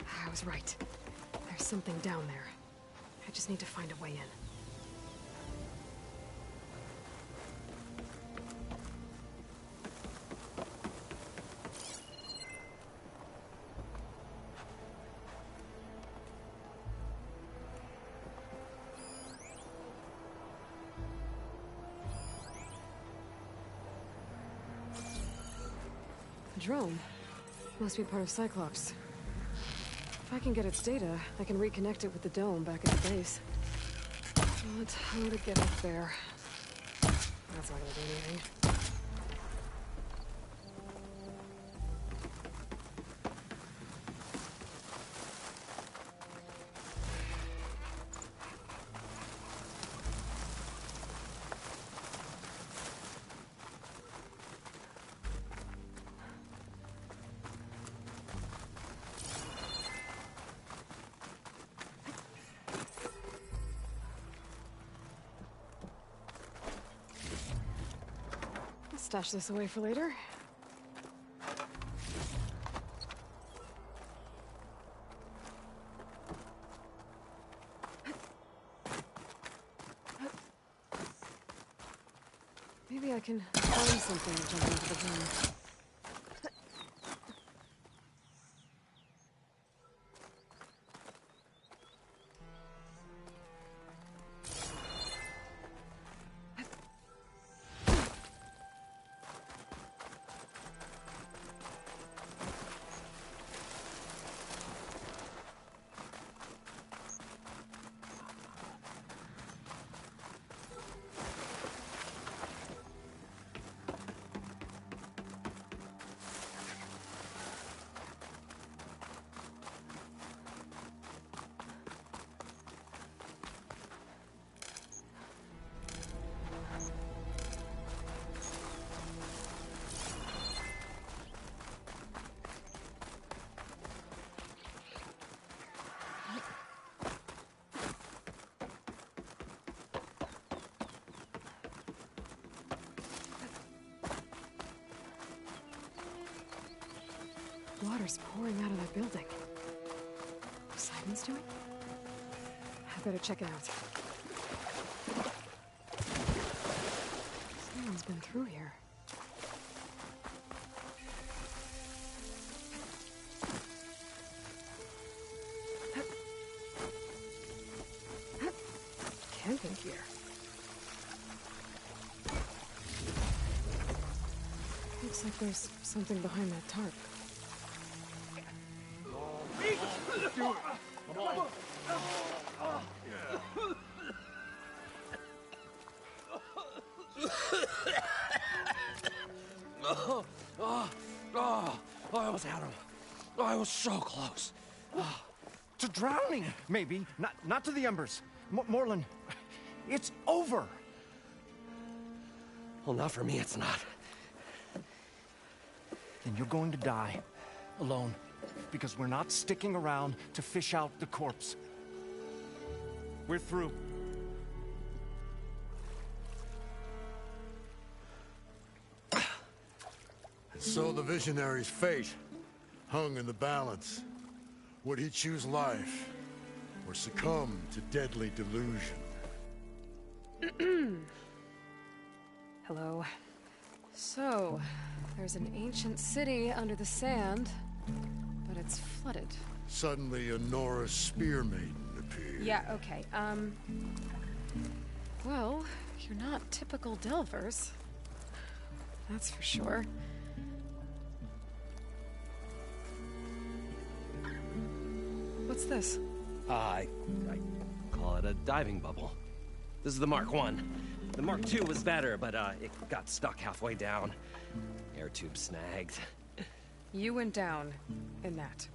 I was right. There's something down there. I just need to find a way in. A drone. Must be part of Cyclops. If I can get its data, I can reconnect it with the dome back at the base. But how to get up there? That's not gonna do anything. Stash this away for later. Maybe I can find something to jump into the drum. Water's pouring out of that building. Poseidon's doing? I better check it out. Someone's been through here. Camping gear. Looks like there's something behind that tarp. I almost had him. I was so close. To drowning, maybe. Not to the embers. Morlun, it's over. Well, not for me, it's not. Then you're going to die. Alone. Because we're not sticking around to fish out the corpse. We're through. And so the visionary's fate hung in the balance. Would he choose life succumb to deadly delusion. Hello. So, there's an ancient city under the sand, but it's flooded. Suddenly, a Nora spear maiden appeared. Yeah, okay, well, you're not typical Delvers. That's for sure. What's this? I call it a diving bubble. This is the Mark 1. The Mark 2 was better, but it got stuck halfway down. Air tube snagged. You went down in that.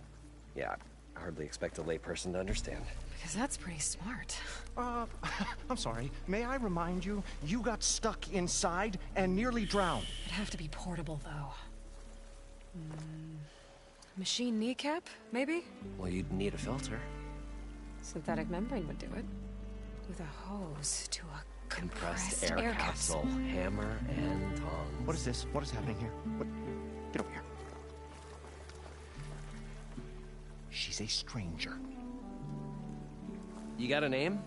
Yeah, I hardly expect a layperson to understand. Because that's pretty smart. I'm sorry. May I remind you, you got stuck inside and nearly drowned. It'd have to be portable, though. Machine kneecap, maybe? Well, you'd need a filter. Synthetic membrane would do it. With a hose to a Compressed air capsule. Hammer and tongs. What is this? What is happening here? What? Get over here. She's a stranger. You got a name?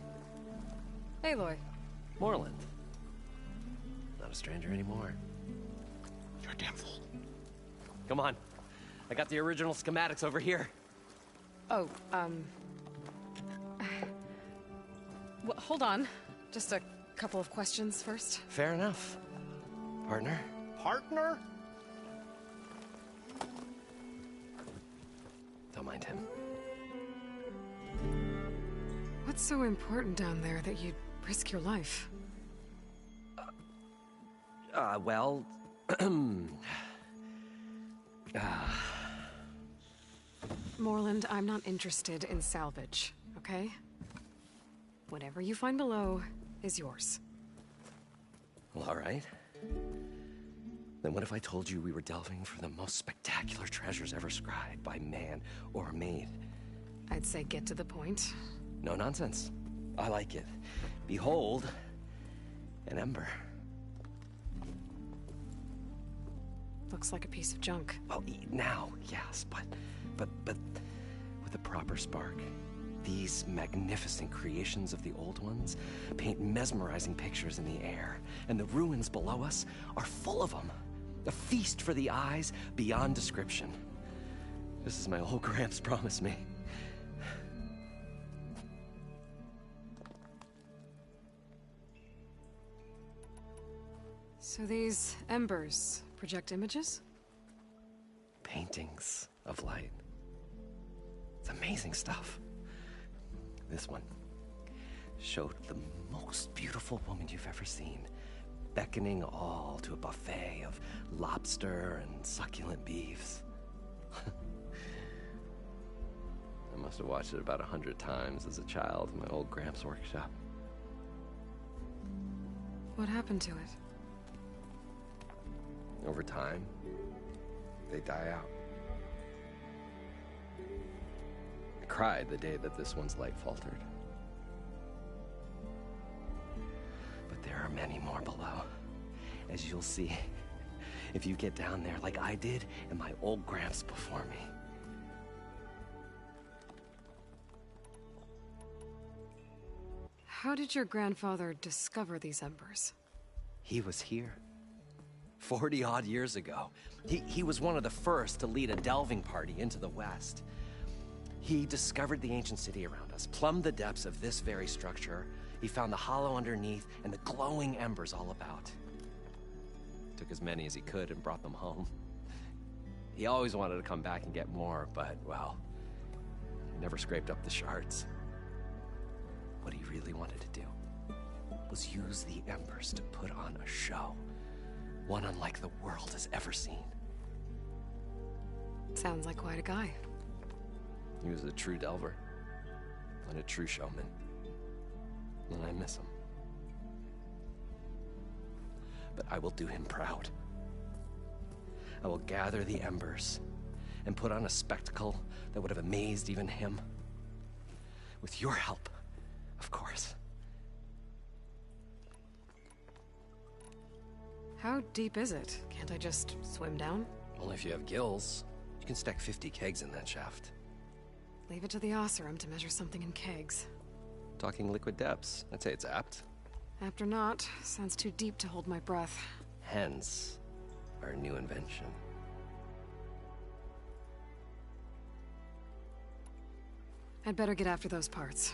Aloy. Moreland. Not a stranger anymore. You're a damn fool. Come on. I got the original schematics over here. Oh, well, hold on. Just a couple of questions first. Fair enough. Partner? Partner? Don't mind him. What's so important down there that you'd risk your life? Well... Moreland, I'm not interested in salvage, okay? Whatever you find below is yours. Well, all right. Then what if I told you we were delving for the most spectacular treasures ever scribed by man or maid? I'd say get to the point. No nonsense. I like it. Behold, an ember. Looks like a piece of junk. Well, now, yes, but with a proper spark. These magnificent creations of the old ones paint mesmerizing pictures in the air, and the ruins below us are full of them. A feast for the eyes beyond description. This is my old Gramps promised me. So these embers project images? Paintings of light. It's amazing stuff. This one showed the most beautiful woman you've ever seen, beckoning all to a buffet of lobster and succulent beefs. I must have watched it about 100 times as a child in my old Gramps workshop. What happened to it? Over time, they die out. I cried the day that this one's light faltered. But there are many more below, as you'll see if you get down there like I did and my old Gramps before me. How did your grandfather discover these embers? He was here 40-odd years ago. He was one of the first to lead a delving party into the West. He discovered the ancient city around us, plumbed the depths of this very structure. He found the hollow underneath and the glowing embers all about. Took as many as he could and brought them home. He always wanted to come back and get more, but, well, he never scraped up the shards. What he really wanted to do was use the embers to put on a show. One unlike the world has ever seen. Sounds like quite a guy. He was a true delver and a true showman. And I miss him. But I will do him proud. I will gather the embers and put on a spectacle that would have amazed even him. With your help, of course. How deep is it? Can't I just swim down? Only if you have gills. You can stack 50 kegs in that shaft. Leave it to the Oseram to measure something in kegs. Talking liquid depths. I'd say it's apt. Apt or not, sounds too deep to hold my breath. Hence, our new invention. I'd better get after those parts.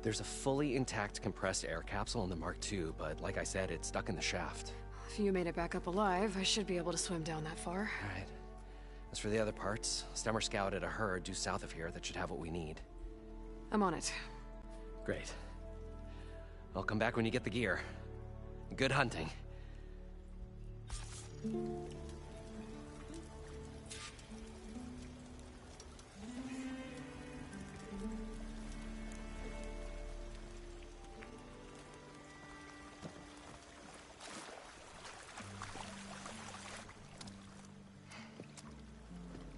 There's a fully intact compressed air capsule in the Mark II, but like I said, it's stuck in the shaft. If you made it back up alive, I should be able to swim down that far. All right. As for the other parts, Stemmer scouted a herd due south of here that should have what we need. I'm on it. Great. I'll come back when you get the gear. Good hunting.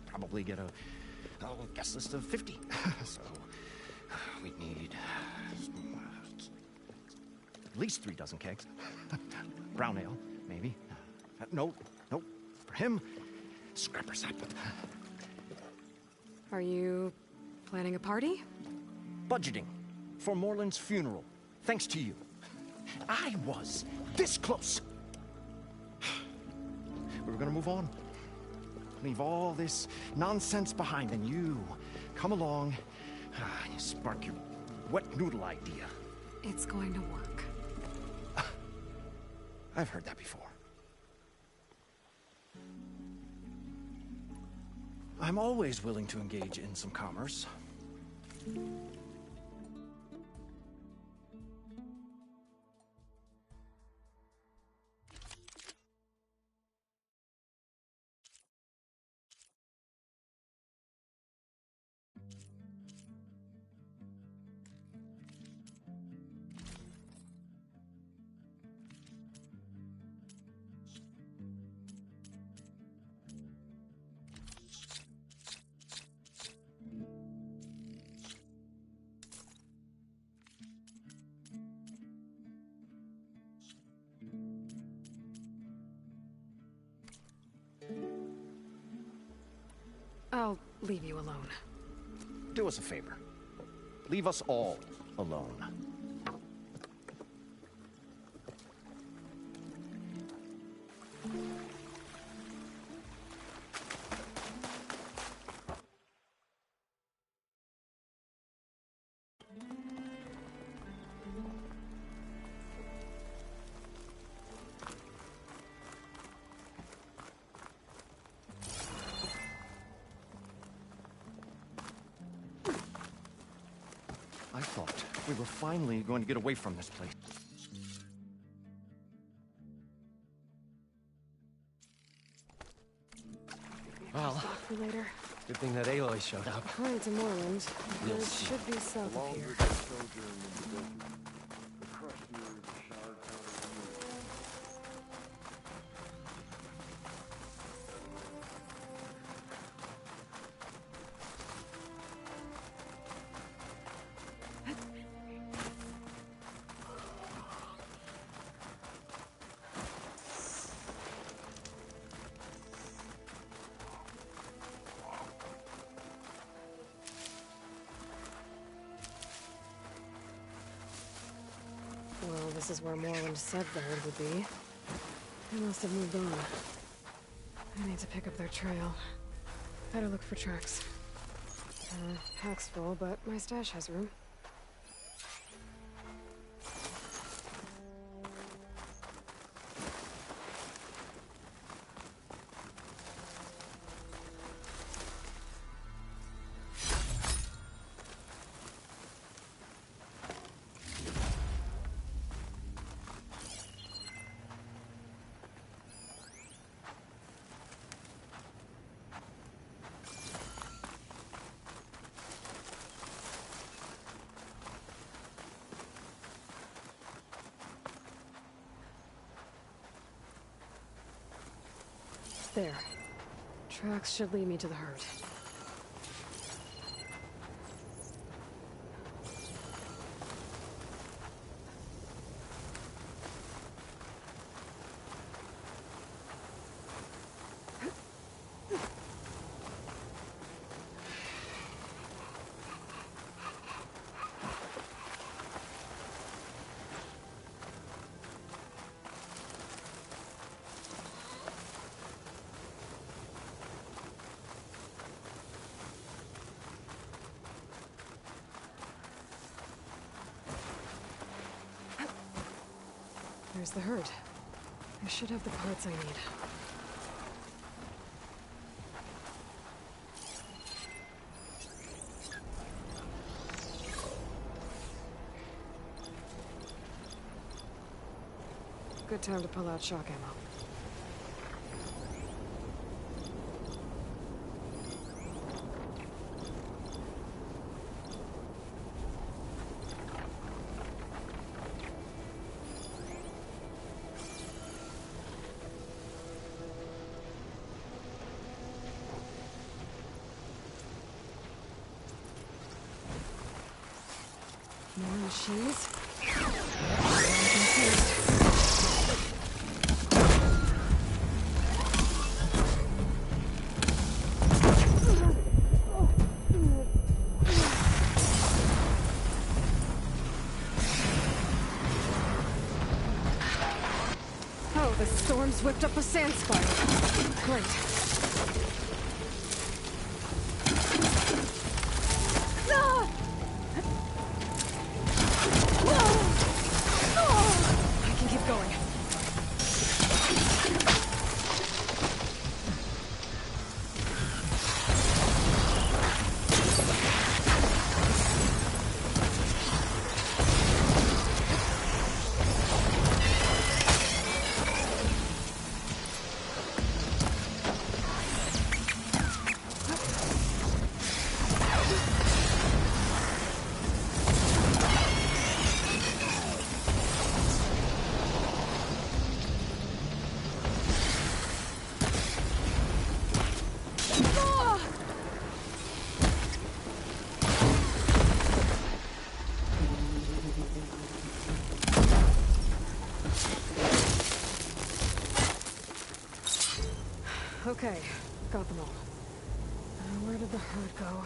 Probably get a guest list of 50. So we need at least 3 dozen kegs. Brown ale, maybe. No, for him, scrapper sap. Are you planning a party? Budgeting for Moreland's funeral, thanks to you. I was this close. We were gonna move on. Leave all this nonsense behind, and you come along and you spark your wet noodle idea. It's going to work. I've heard that before. I'm always willing to engage in some commerce. I'll leave you alone. Do us a favor. Leave us all alone. I thought we were finally going to get away from this place. Well, Stop for later. good thing that Aloy showed up. According to Moreland, We'll it see. should be south of here. Well, this is where Moreland said the herd would be. They must have moved on. I need to pick up their trail. Better look for tracks. Pack's full, but my stash has room. There. Tracks should lead me to the herd. There's the herd. I should have the parts I need. Good time to pull out shock ammo. More machines. Oh, the storm's whipped up a sand spiral. Great. I can keep going. Okay, got them all. Where did the herd go?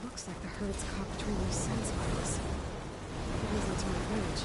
Looks like the herd's caught between those sand spirals. It isn't to my advantage.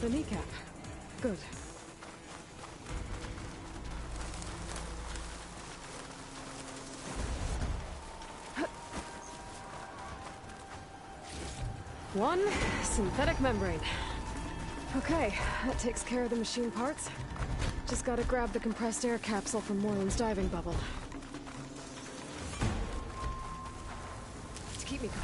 The kneecap. Good. One synthetic membrane. Okay, that takes care of the machine parts. Just gotta grab the compressed air capsule from Moreland's diving bubble. To keep me going.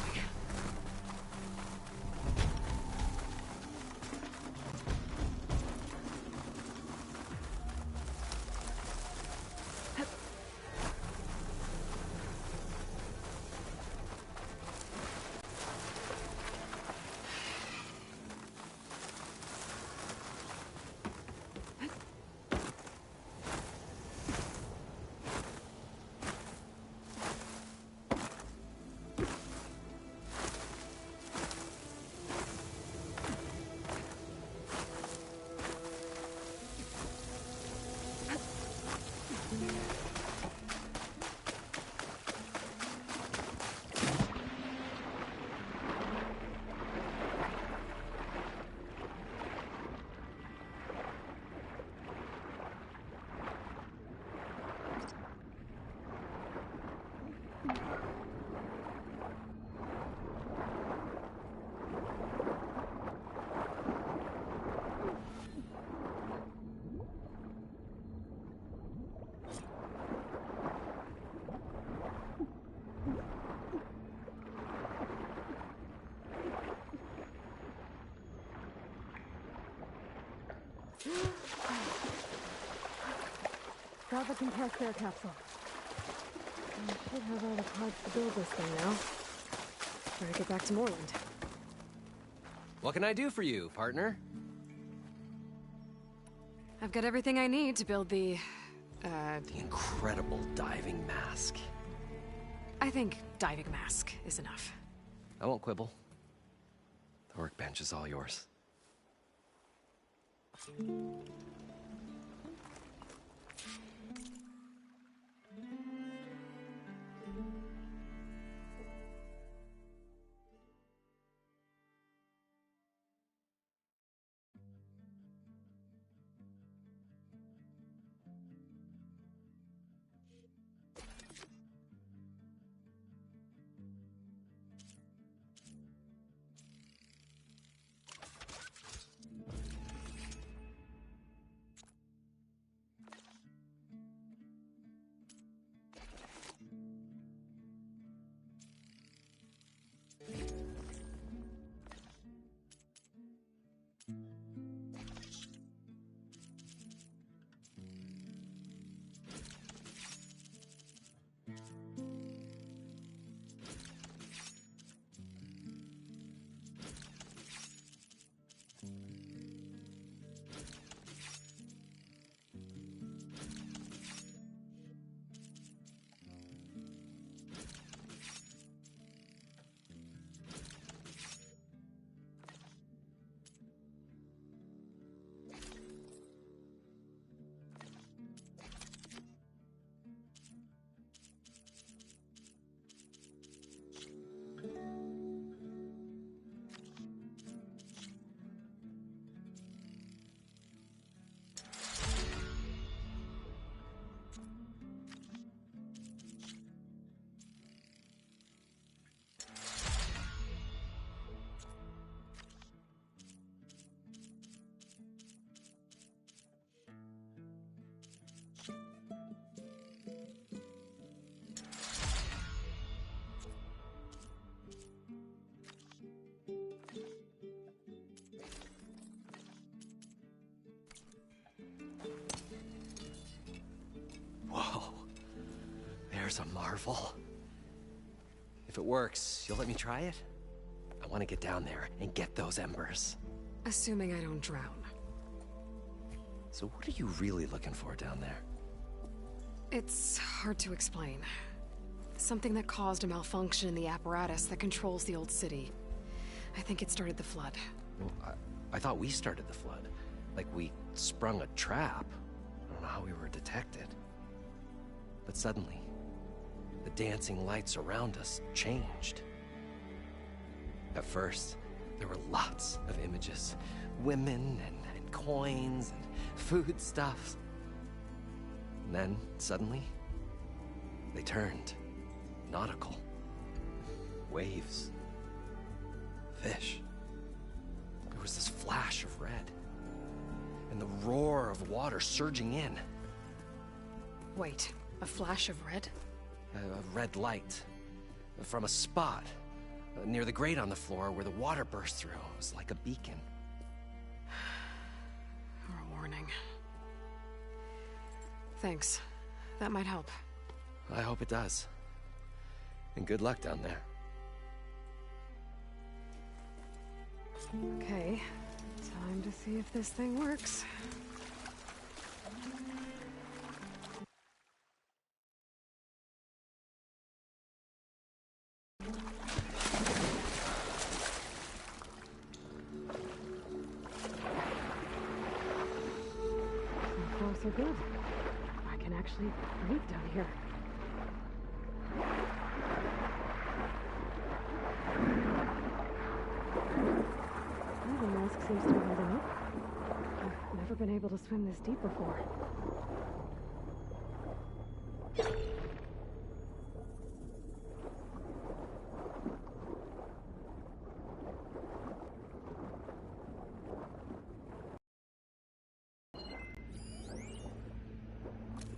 Got the compressed air capsule. I should have all the parts to build this thing now. Better get back to Moreland. What can I do for you, partner? I've got everything I need to build the incredible diving mask. I think diving mask is enough. I won't quibble. The workbench is all yours. There's a marvel. If it works, you'll let me try it? I want to get down there and get those embers. Assuming I don't drown. So what are you really looking for down there? It's hard to explain. Something that caused a malfunction in the apparatus that controls the old city. I think it started the flood. Well, I thought we started the flood. Like we sprung a trap. I don't know how we were detected. But suddenly, the dancing lights around us changed. At first, there were lots of images. Women and coins and foodstuffs. And then, suddenly, they turned nautical. Waves. Fish. There was this flash of red. And the roar of water surging in. Wait, a flash of red? A red light. From a spot near the grate on the floor where the water burst through. It was like a beacon. Or a warning. Thanks. That might help. I hope it does. And good luck down there. Okay. Time to see if this thing works. So good. I can actually breathe down here. Well, the mask seems to be holding up. I've never been able to swim this deep before.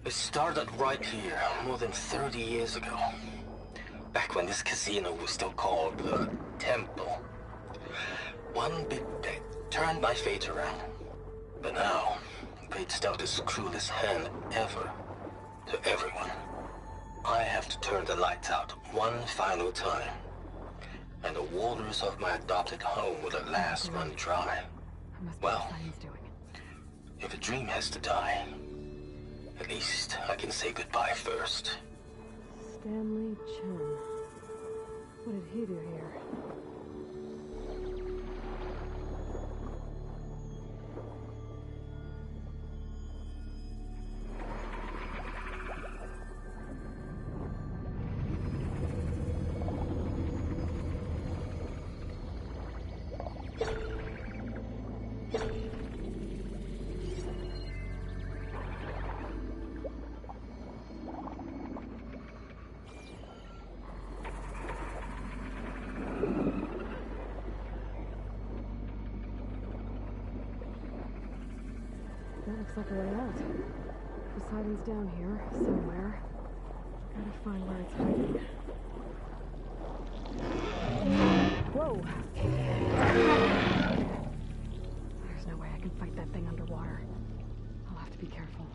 It started right here, more than 30 years ago. Back when this casino was still called the Temple. One big bet turned my fate around. But now, fate dealt its cruelest hand ever. To everyone. I have to turn the lights out one final time. And the waters of my adopted home will at last run dry. Well, if a dream has to die, at least I can say goodbye first. Stanley Chen. What did he do here? That looks like a way out. Poseidon's down here, somewhere. Gotta find where it's hiding. Whoa! There's no way I can fight that thing underwater. I'll have to be careful.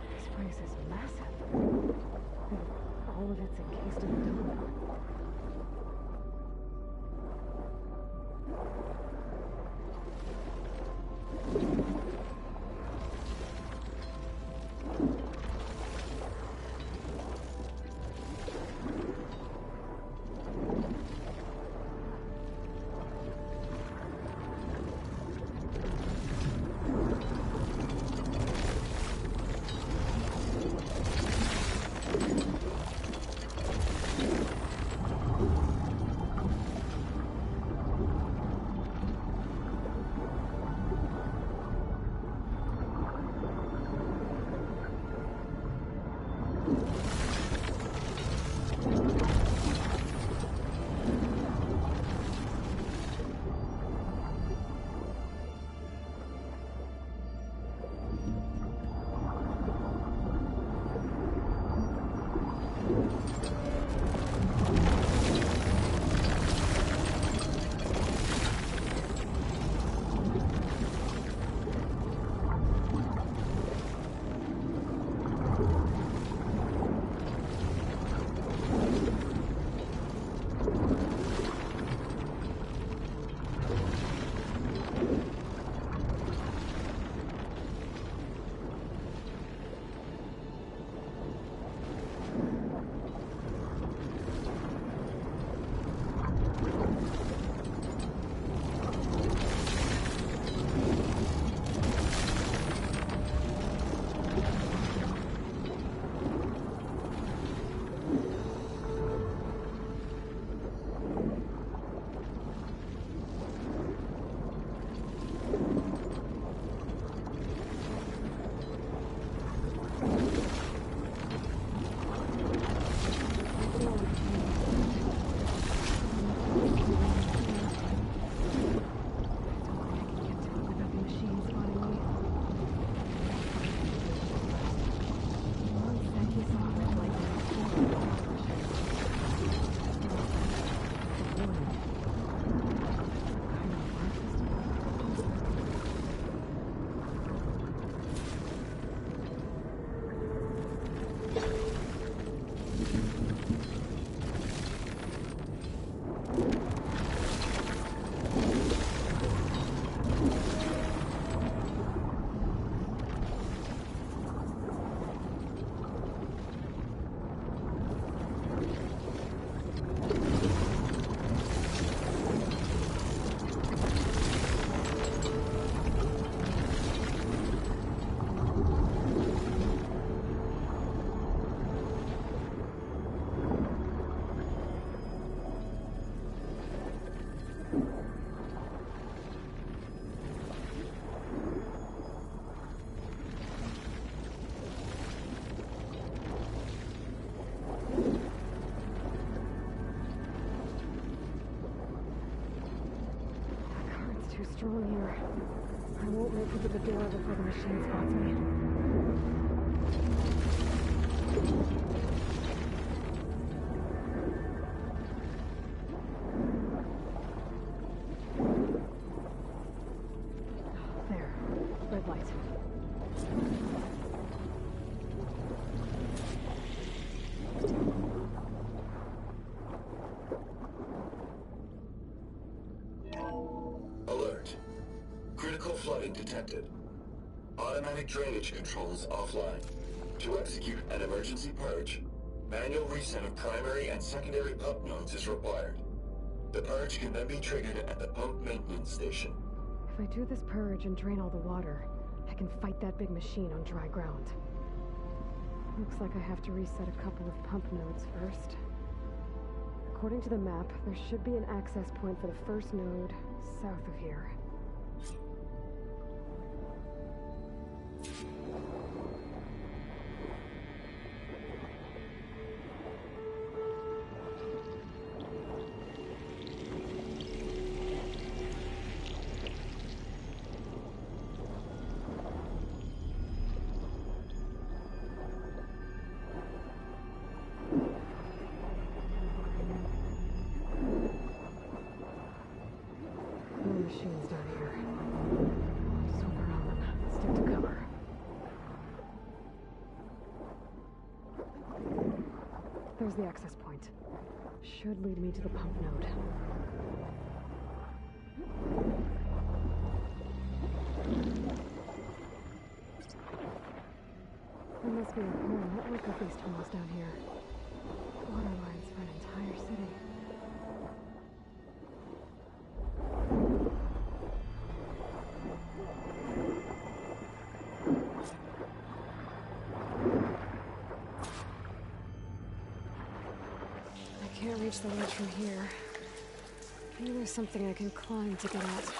This place is massive. And all of it's encased in a dome. Too strong here. I won't make it to the door before the machine spots me. overloading detected. Automatic drainage controls offline. To execute an emergency purge, manual reset of primary and secondary pump nodes is required. The purge can then be triggered at the pump maintenance station. If I do this purge and drain all the water, I can fight that big machine on dry ground. Looks like I have to reset a couple of pump nodes first. According to the map, there should be an access point for the first node south of here. Machines down here. Just hope we're on them. Stick to cover. There's the access point. Should lead me to the pump node. There must be a whole network of these tunnels down here. Water lines for an entire city. Can't reach the ledge from here. Maybe there's something I can climb to get at.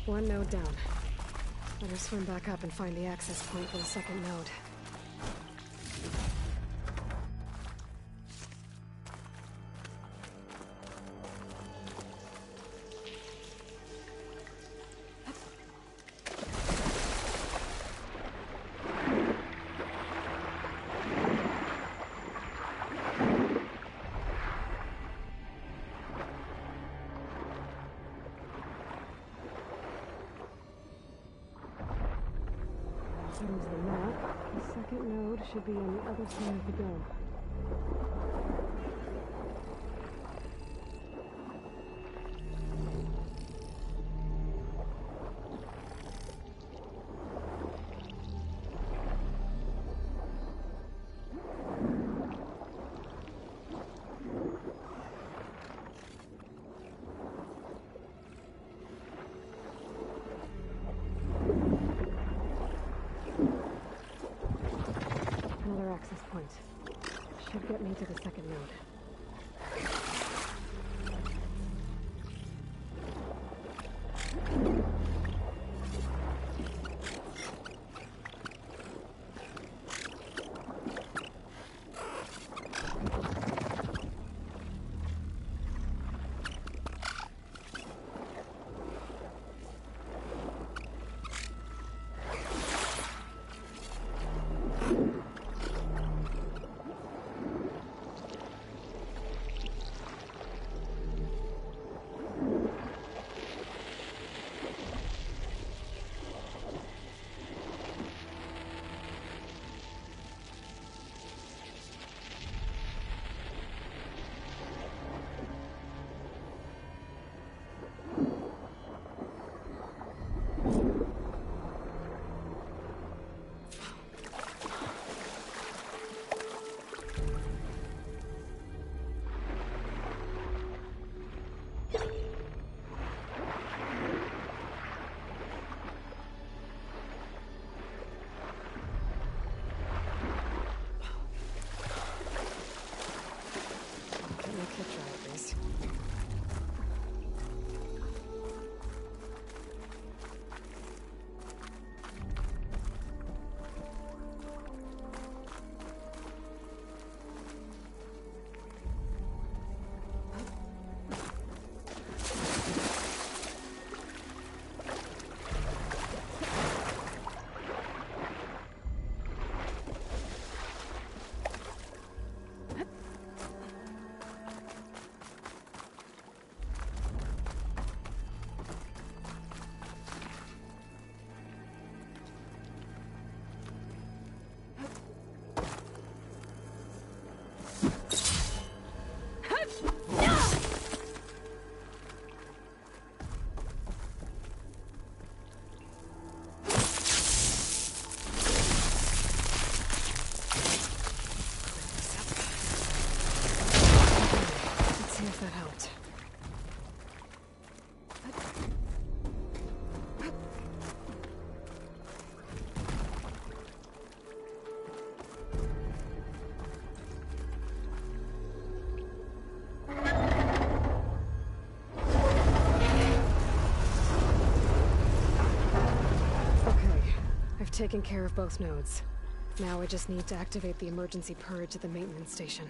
One node down. Better swim back up and find the access point for the second node. There's the map. The second node should be on the other side of the dome. Another access point. Should get me to the second node. taken care of both nodes. Now I just need to activate the emergency purge at the maintenance station.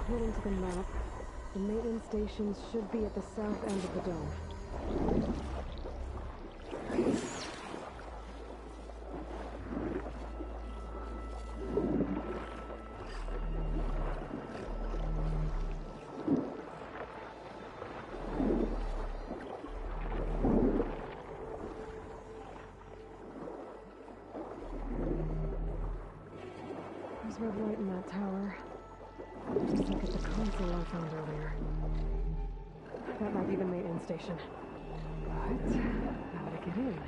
According to the map, the maintenance stations should be at the south end of the dome. There's red light in that tower. Just like at the console I found earlier. That might be the maintenance station. But how to get in?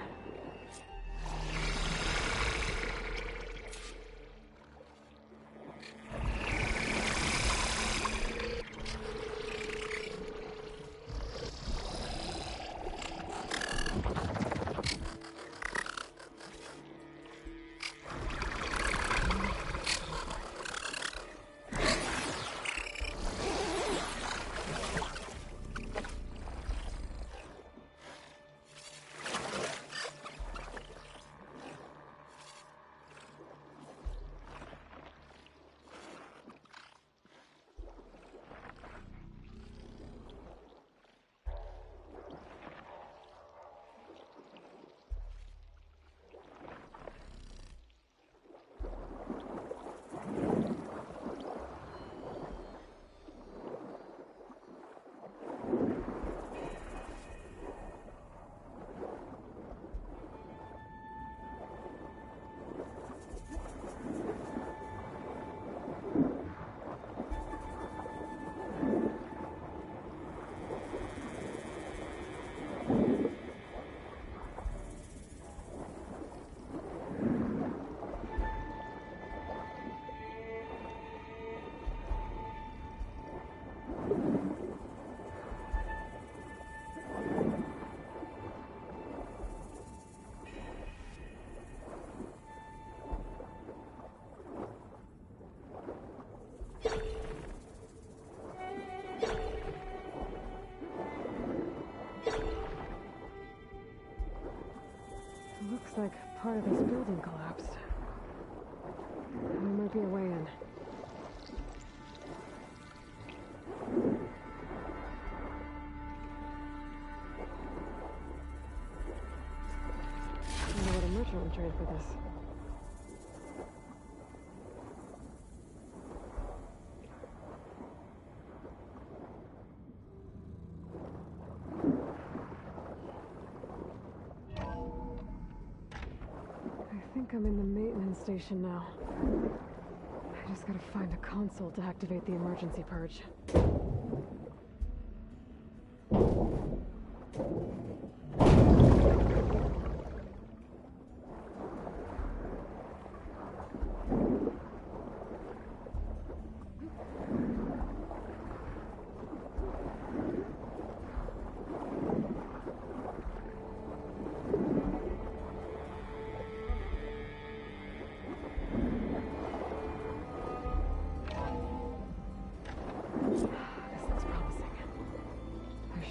Looks like part of this building collapsed. There might be a way in. I wonder what a merchant would trade for this. I think I'm in the maintenance station now. I just gotta find a console to activate the emergency purge.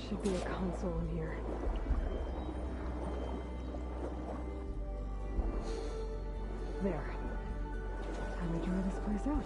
Should be a console in here. There. Time to try this place out.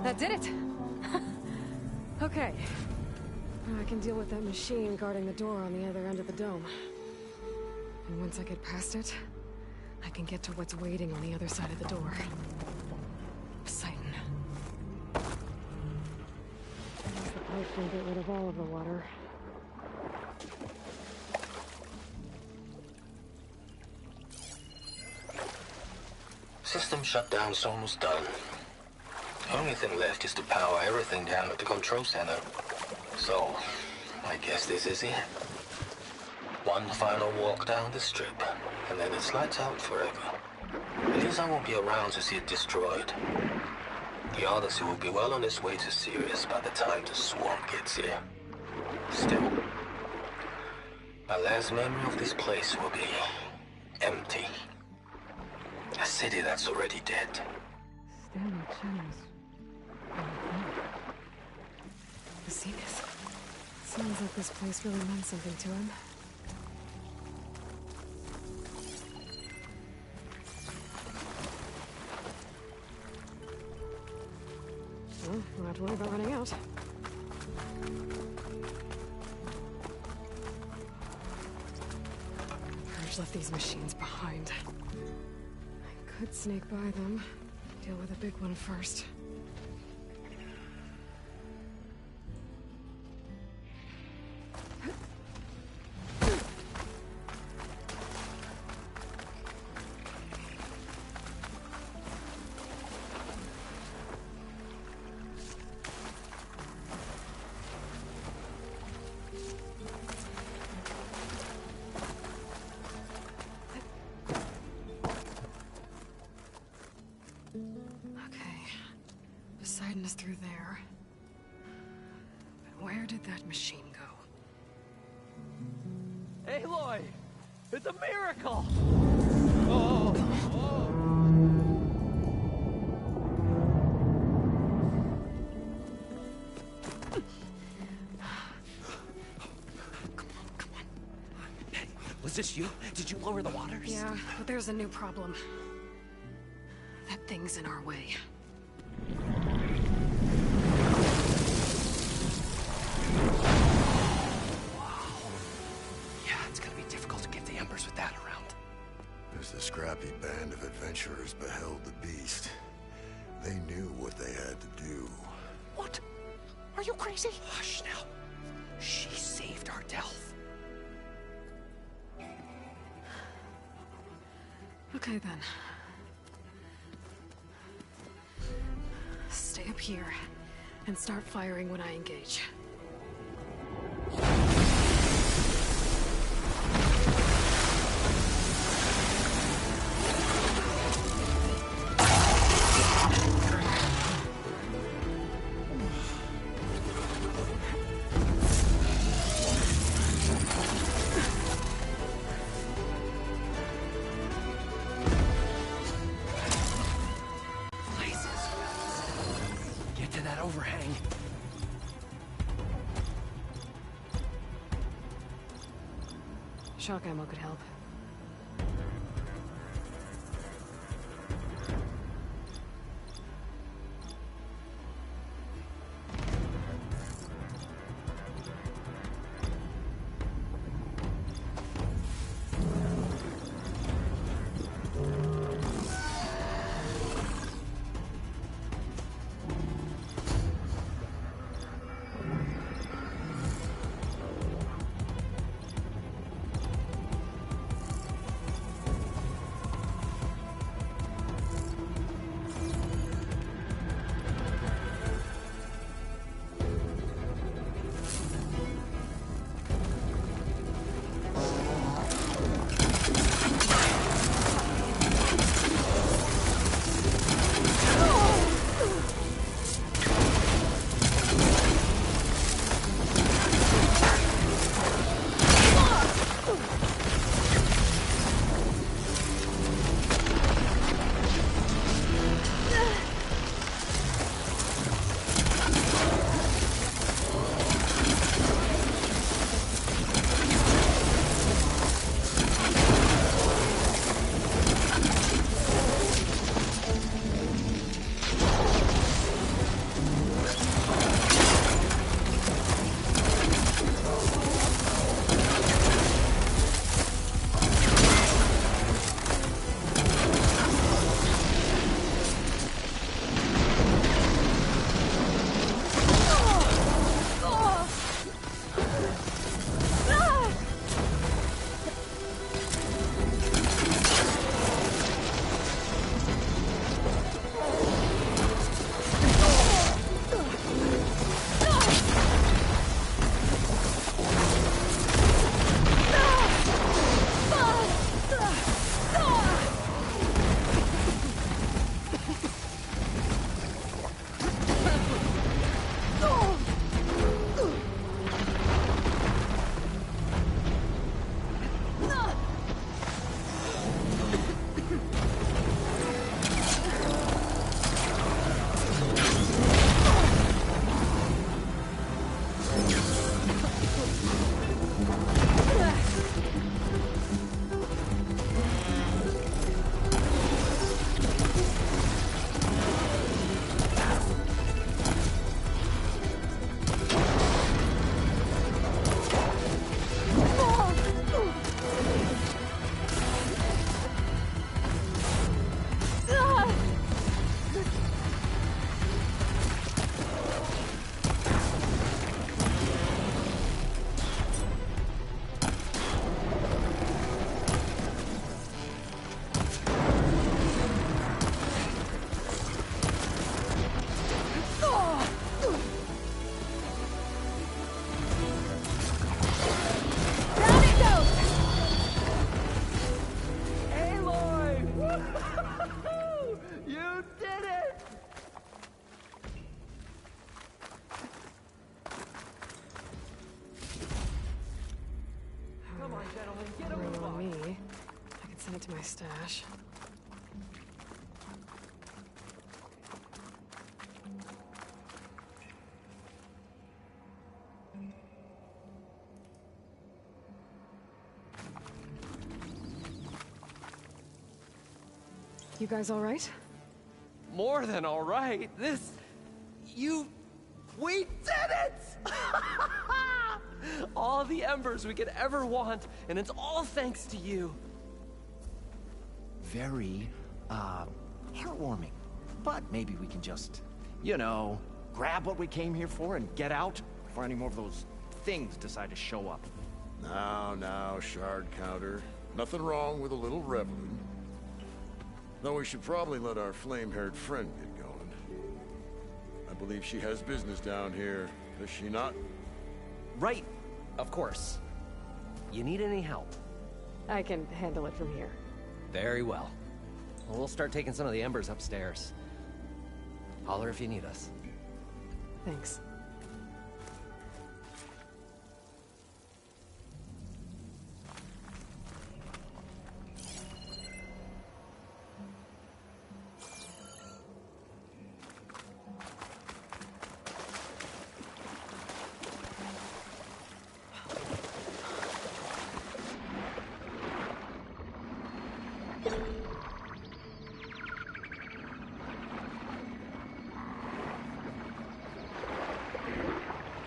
That did it! Okay. I can deal with that machine guarding the door on the other end of the dome. And once I get past it, I can get to what's waiting on the other side of the door. Poseidon. The pipe can get rid of all of the water. System shutdown's almost done. The only thing left is to power everything down at the control center. So, I guess this is it. One final walk down the strip, and then it's lights out forever. At least I won't be around to see it destroyed. The Odyssey will be well on its way to Sirius by the time the swarm gets here. Still, my last memory of this place will be empty. A city that's already dead. Stanley Channels. Vecinos. Sounds like this place really meant something to him. Well, don't have to worry about running out. Purge left these machines behind. I could sneak by them. Deal with the big one first. Poseidon is through there. But where did that machine go? Aloy! It's a miracle! Was this you? Did you lower the waters? Yeah, but there's a new problem. That thing's in our way. As the scrappy band of adventurers beheld the beast, they knew what they had to do. What? Are you crazy? Hush now. She saved our Delph. Okay then. Stay up here and start firing when I engage. Overhang. Shock ammo could help. my stash. You guys all right? More than all right. We did it! All the embers we could ever want, and it's all thanks to you. Very, heartwarming. But maybe we can just, you know, grab what we came here for and get out before any more of those things decide to show up. Now, shard counter. Nothing wrong with a little reveling. Though we should probably let our flame-haired friend get going. I believe she has business down here, does she not? Right, of course. You need any help? I can handle it from here. Very well. We'll start taking some of the embers upstairs. Holler if you need us. Thanks.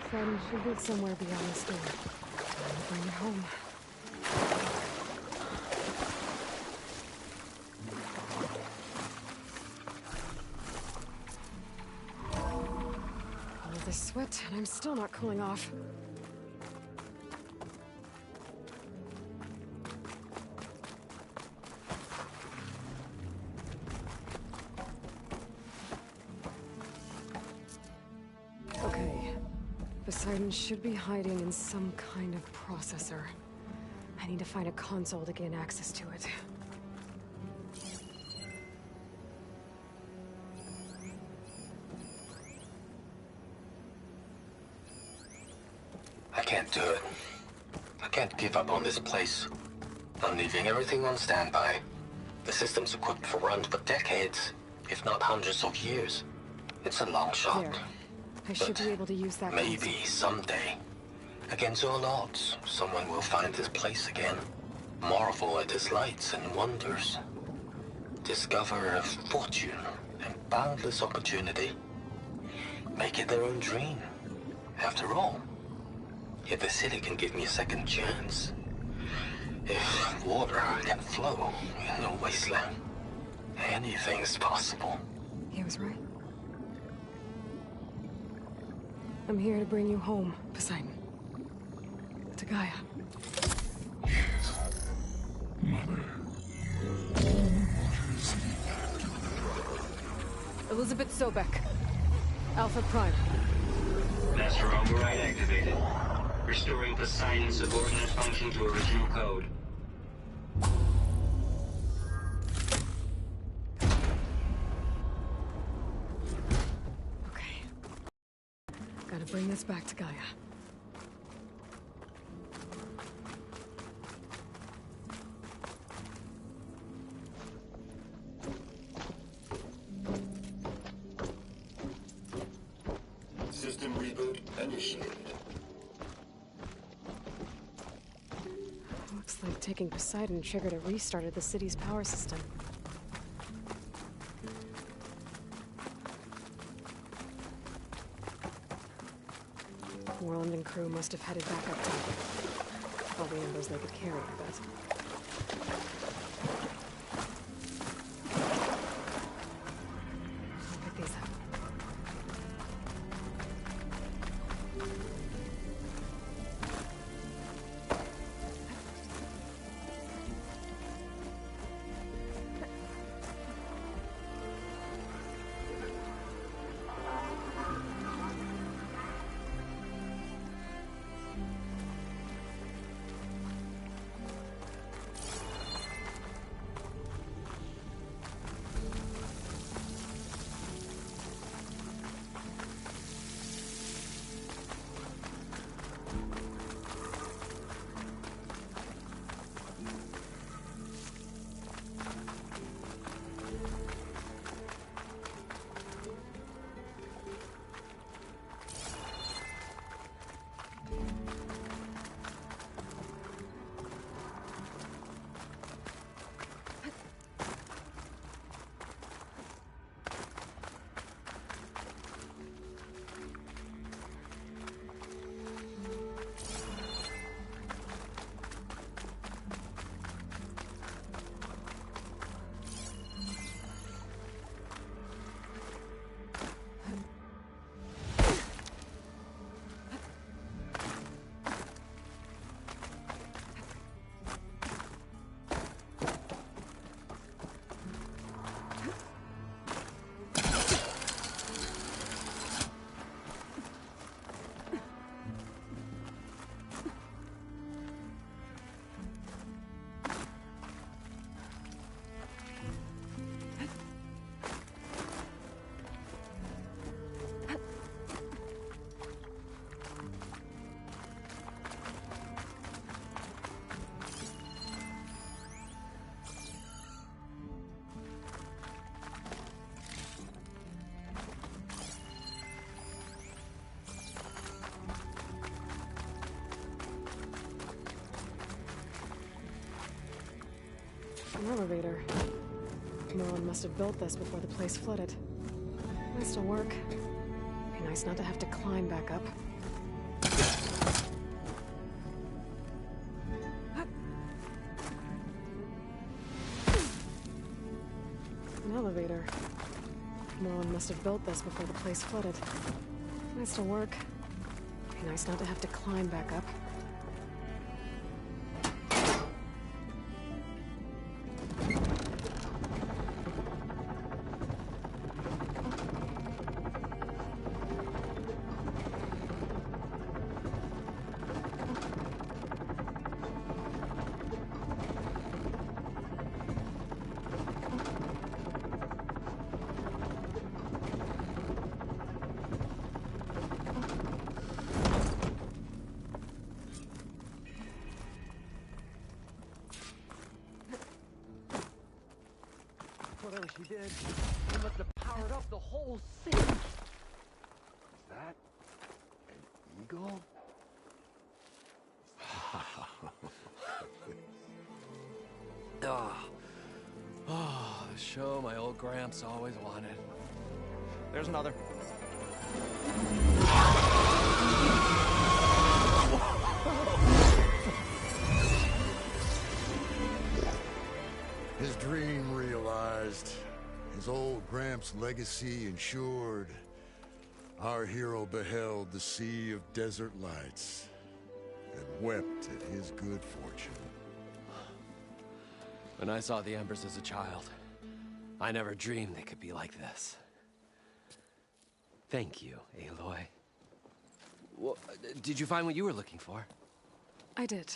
Friend should be somewhere beyond this door. I'll bring it home. All this sweat, and I'm still not cooling off. Poseidon should be hiding in some kind of processor. I need to find a console to gain access to it. I can't do it. I can't give up on this place. I'm leaving everything on standby. The system's equipped for runs for decades, if not hundreds of years. It's a long shot. There. I should be able to use that Maybe someday, against all odds, someone will find this place again. Marvel at its lights and wonders. Discover a fortune and boundless opportunity. Make it their own dream. After all, if the city can give me a second chance, if water can flow in a wasteland, anything's possible. He was right. I'm here to bring you home, Poseidon. To Gaia. Mother. Elizabeth Sobek. Alpha Prime. Master override activated. Restoring Poseidon's subordinate function to original code. Gotta bring this back to Gaia. System reboot initiated. Looks like taking Poseidon triggered a restart of the city's power system. Moreland and crew must have headed back up top. All the embers they could carry, I bet. I'll pick these up. An elevator. No one must have built this before the place flooded. Might still work. Be nice not to have to climb back up. An elevator. No one must have built this before the place flooded. Might still work. Be nice not to have to climb back up. Whatever she did, she must have powered up the whole city. Is that an eagle? The show my old Gramps always wanted. There's another. His dream realized, his old Gramps' legacy ensured. Our hero beheld the sea of desert lights and wept at his good fortune. When I saw the embers as a child, I never dreamed they could be like this. Thank you, Aloy. Well, did you find what you were looking for? I did.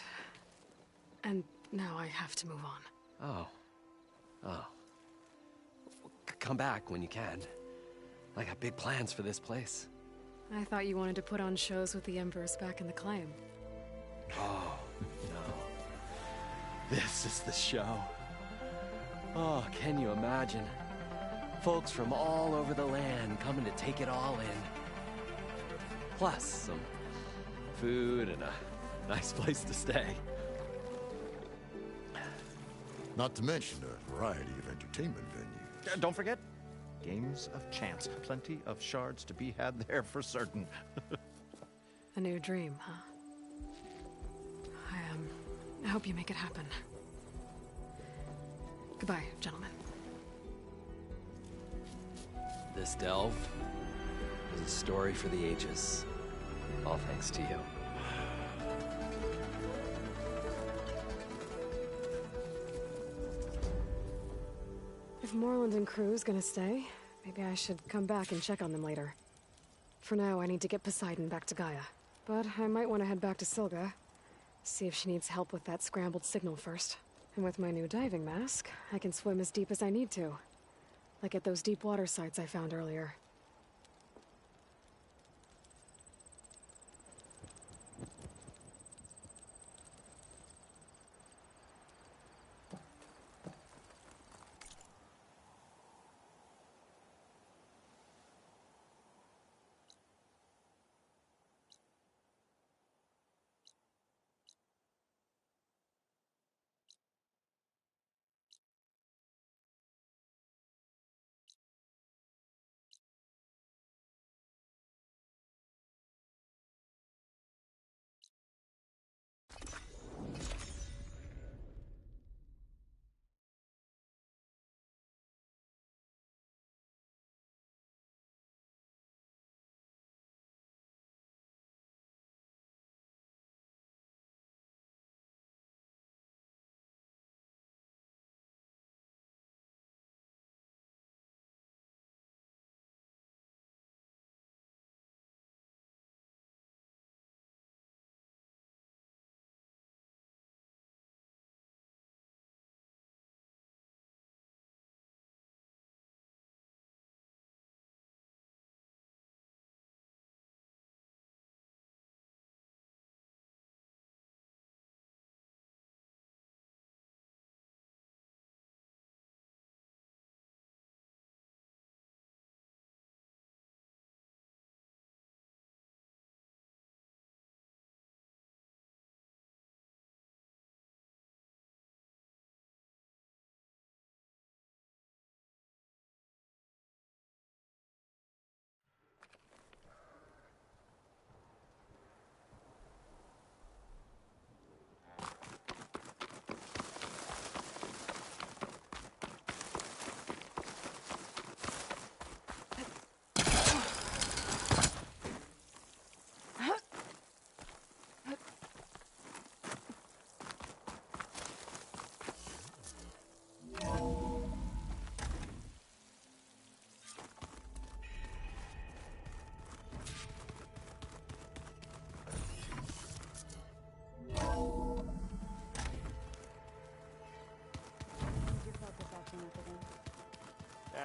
And now I have to move on. Oh. Come back when you can. I got big plans for this place. I thought you wanted to put on shows with the Embers back in the claim. Oh, no. This is the show. Oh, can you imagine? Folks from all over the land coming to take it all in. Plus some food and a nice place to stay. Not to mention a variety of entertainment venues. Don't forget, games of chance. Plenty of shards to be had there for certain. A new dream, huh? I hope you make it happen. Goodbye, gentlemen. This delve is a story for the ages. All thanks to you. If Moreland and crew's gonna stay, maybe I should come back and check on them later. For now, I need to get Poseidon back to Gaia. But I might want to head back to Silga, see if she needs help with that scrambled signal first. And with my new diving mask, I can swim as deep as I need to. Like at those deep water sites I found earlier.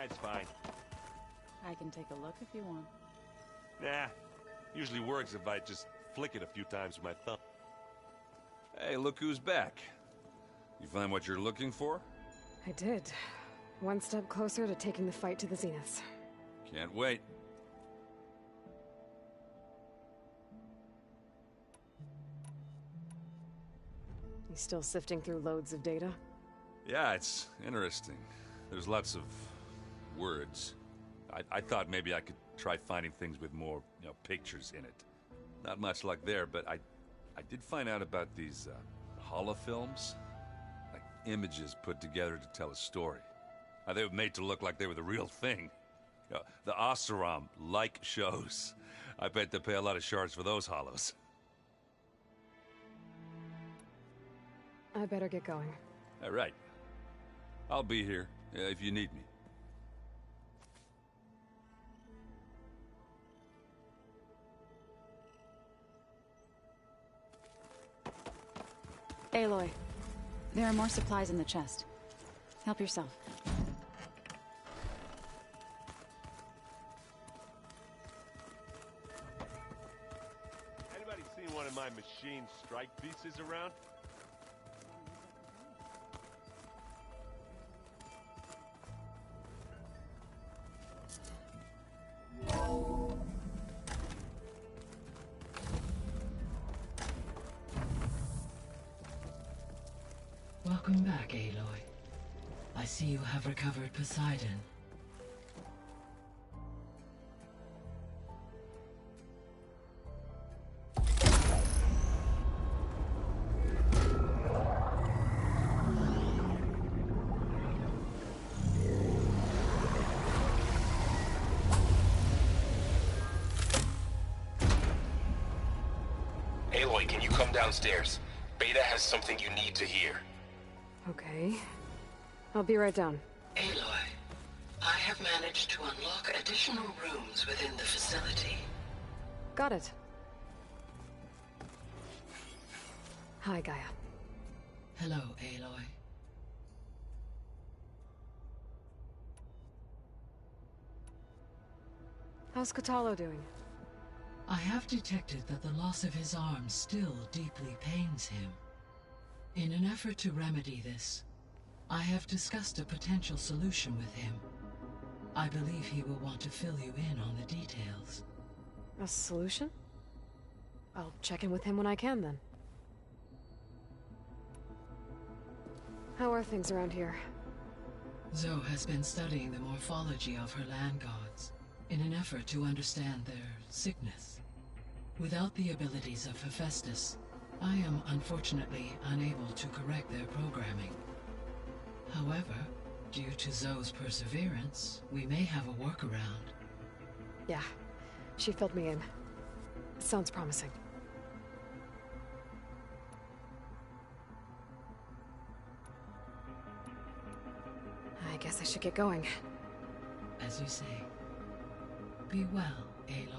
Nah, it's fine. I can take a look if you want. Nah. Usually works if I just flick it a few times with my thumb. Hey, look who's back. You find what you're looking for? I did. One step closer to taking the fight to the zeniths. Can't wait. You still sifting through loads of data? Yeah, it's interesting. There's lots of words. I thought maybe I could try finding things with more, pictures in it. Not much luck there, but I did find out about these holofilms. Like images put together to tell a story. They were made to look like they were the real thing. The Oseram-like shows. I bet they pay a lot of shards for those hollows. I better get going. All right. I'll be here if you need me. Aloy, there are more supplies in the chest. Help yourself. Anybody seen one of my machine strike pieces around? Welcome back, Aloy. I see you have recovered Poseidon. Aloy, can you come downstairs? Beta has something you need to hear. Okay. I'll be right down. Aloy, I have managed to unlock additional rooms within the facility. Got it. Hi, Gaia. Hello, Aloy. How's Katalo doing? I have detected that the loss of his arm still deeply pains him. In an effort to remedy this, I have discussed a potential solution with him. I believe he will want to fill you in on the details. A solution? I'll check in with him when I can, then. How are things around here? Zoe has been studying the morphology of her land gods in an effort to understand their sickness. Without the abilities of Hephaestus, I am unfortunately unable to correct their programming. However, due to Zoe's perseverance, we may have a workaround. Yeah, she filled me in. Sounds promising. I guess I should get going. As you say. Be well, Aloy.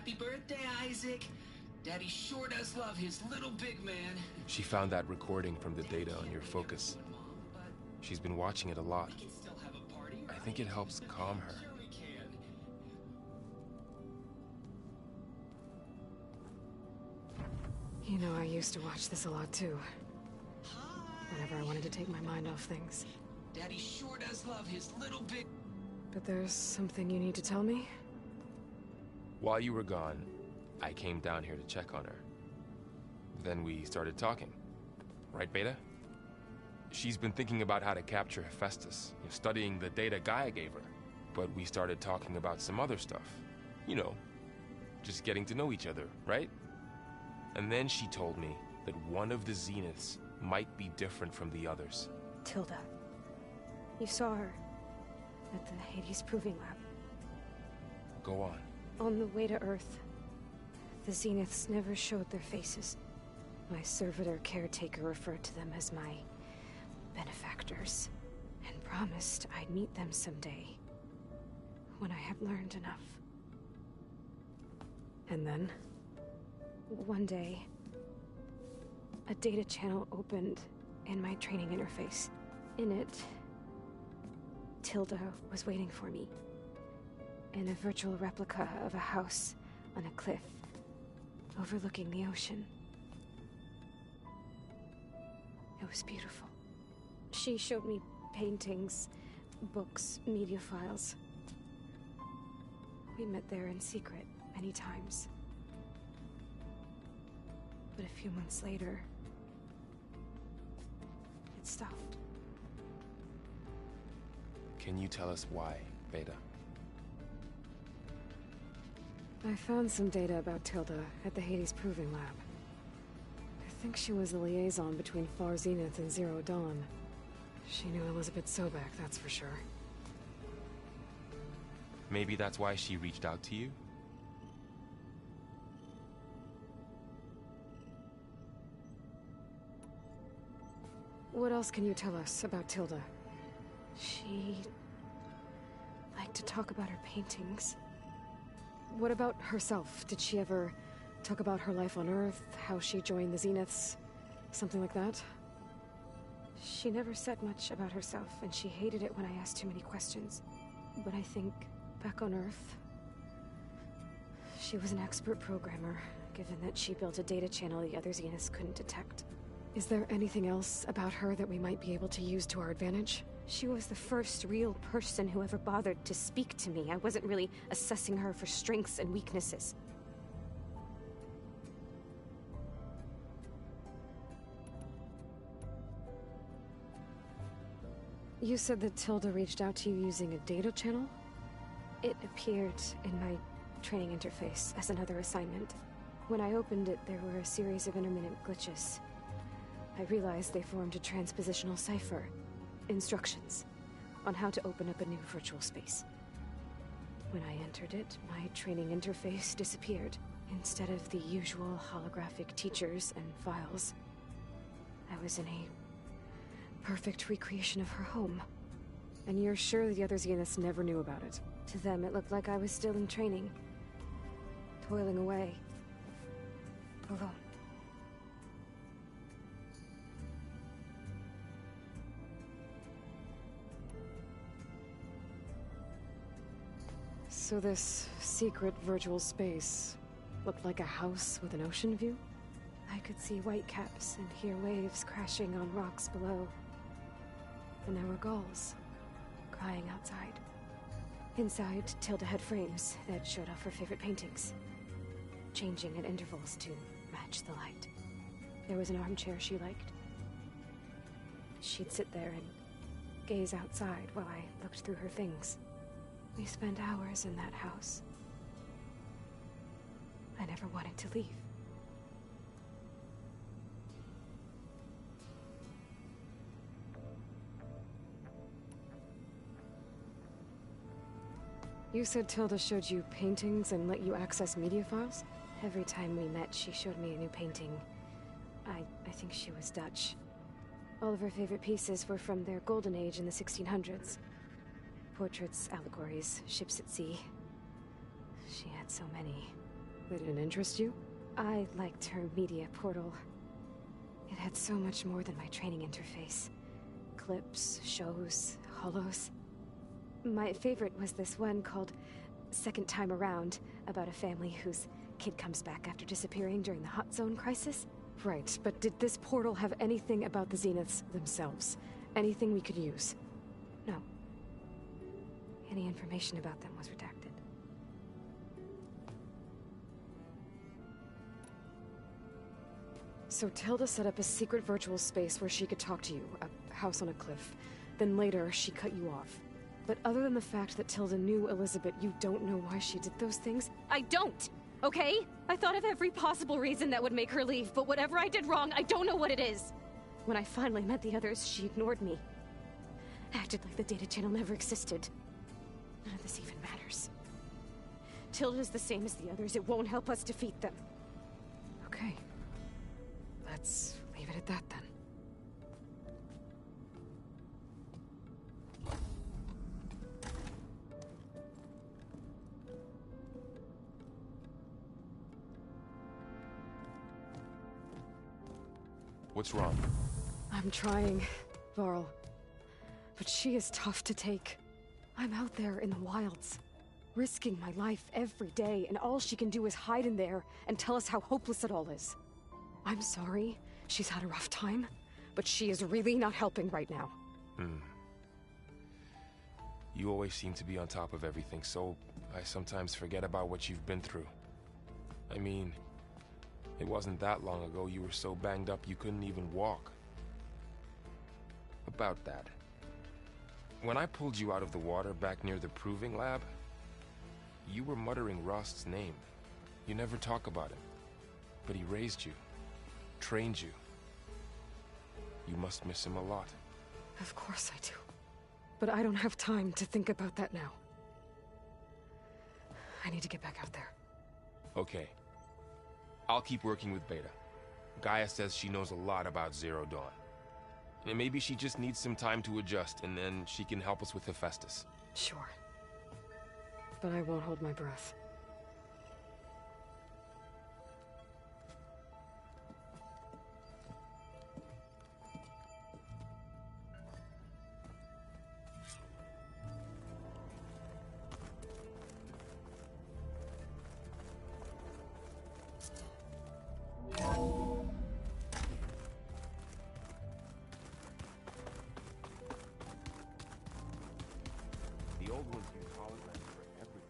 Happy birthday, Isaac. Daddy sure does love his little big man. She found that recording from the data on your focus. She's been watching it a lot. I think it helps calm her. You know, I used to watch this a lot too. Whenever I wanted to take my mind off things. Daddy sure does love his little big... But there's something you need to tell me? While you were gone, I came down here to check on her. Then we started talking. Right, Beta? She's been thinking about how to capture Hephaestus, studying the data Gaia gave her. But we started talking about some other stuff. You know, just getting to know each other, right? And then she told me that one of the Zeniths might be different from the others. Tilda. You saw her at the Hades Proving Lab. Go on. On the way to Earth, the Zeniths never showed their faces. My servitor caretaker referred to them as my benefactors, and promised I'd meet them someday, when I had learned enough. And then, one day, a data channel opened in my training interface. In it, Tilda was waiting for me, in a virtual replica of a house on a cliff, overlooking the ocean. It was beautiful. She showed me paintings, books, media files. We met there in secret many times. But a few months later, it stopped. Can you tell us why, Beta? I found some data about Tilda at the Hades Proving Lab. I think she was the liaison between Far Zenith and Zero Dawn. She knew Elizabeth Sobek, that's for sure. Maybe that's why she reached out to you? What else can you tell us about Tilda? She liked to talk about her paintings. What about herself? Did she ever talk about her life on Earth, how she joined the Zeniths, something like that? She never said much about herself, and she hated it when I asked too many questions. But I think, back on Earth, she was an expert programmer, given that she built a data channel the other Zeniths couldn't detect. Is there anything else about her that we might be able to use to our advantage? She was the first real person who ever bothered to speak to me. I wasn't really assessing her for strengths and weaknesses. You said that Tilda reached out to you using a data channel? It appeared in my training interface as another assignment. When I opened it, there were a series of intermittent glitches. I realized they formed a transpositional cipher. Instructions on how to open up a new virtual space. When I entered it, my training interface disappeared. Instead of the usual holographic teachers and files, I was in a perfect recreation of her home. And you're sure the other Zeniths never knew about it? To them, it looked like I was still in training, toiling away, alone. So this secret virtual space looked like a house with an ocean view? I could see whitecaps and hear waves crashing on rocks below. And there were gulls crying outside. Inside, Tilda had frames that showed off her favorite paintings, changing at intervals to match the light. There was an armchair she liked. She'd sit there and gaze outside while I looked through her things. We spent hours in that house. I never wanted to leave. You said Tilda showed you paintings and let you access media files? Every time we met, she showed me a new painting. I think she was Dutch. All of her favorite pieces were from their golden age in the 1600s. Portraits, allegories, ships at sea. She had so many. They didn't interest you? I liked her media portal. It had so much more than my training interface. Clips, shows, holos. My favorite was this one called Second Time Around, about a family whose kid comes back after disappearing during the Hot Zone crisis. Right, but did this portal have anything about the Zeniths themselves? Anything we could use? No. Any information about them was redacted. So Tilda set up a secret virtual space where she could talk to you, a house on a cliff. Then later, she cut you off. But other than the fact that Tilda knew Elizabeth, you don't know why she did those things? I don't! Okay? I thought of every possible reason that would make her leave, but whatever I did wrong, I don't know what it is. When I finally met the others, she ignored me. Acted like the data channel never existed. None of this even matters. Tilda's the same as the others. It won't help us defeat them. Okay. Let's leave it at that then. What's wrong? I'm trying, Varl. But she is tough to take. I'm out there in the wilds, risking my life every day, and all she can do is hide in there and tell us how hopeless it all is. I'm sorry, she's had a rough time, but she is really not helping right now. You always seem to be on top of everything, so I sometimes forget about what you've been through. I mean, it wasn't that long ago you were so banged up you couldn't even walk. About that. When I pulled you out of the water back near the proving lab, you were muttering Rost's name. You never talk about him. But he raised you, trained you. You must miss him a lot. Of course I do. But I don't have time to think about that now. I need to get back out there. Okay. I'll keep working with Beta. Gaia says she knows a lot about Zero Dawn. And maybe she just needs some time to adjust, and then she can help us with Hephaestus. Sure. But I won't hold my breath. The old ones use holograms for everything.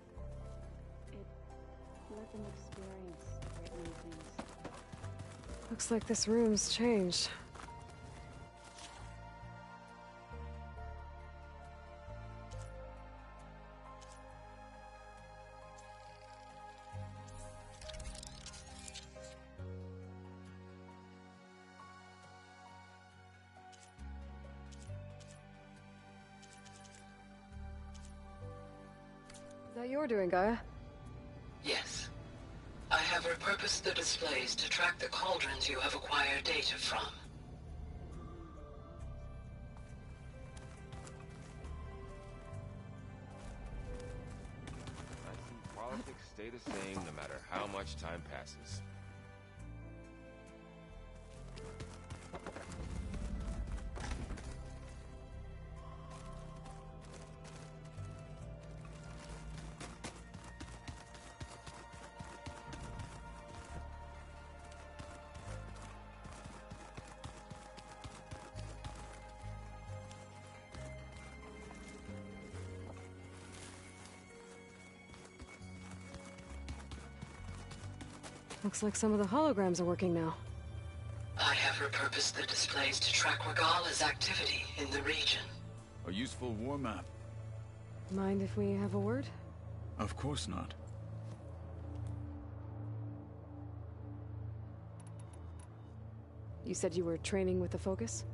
It let them experience great new things. Looks like this room's changed. Is that your doing, Gaia? Yes. I have repurposed the displays to track the cauldrons you have acquired data from. I see politics stay the same no matter how much time passes. Looks like some of the holograms are working now. I have repurposed the displays to track Regala's activity in the region. A useful war map. Mind if we have a word? Of course not. You said you were training with the Focus?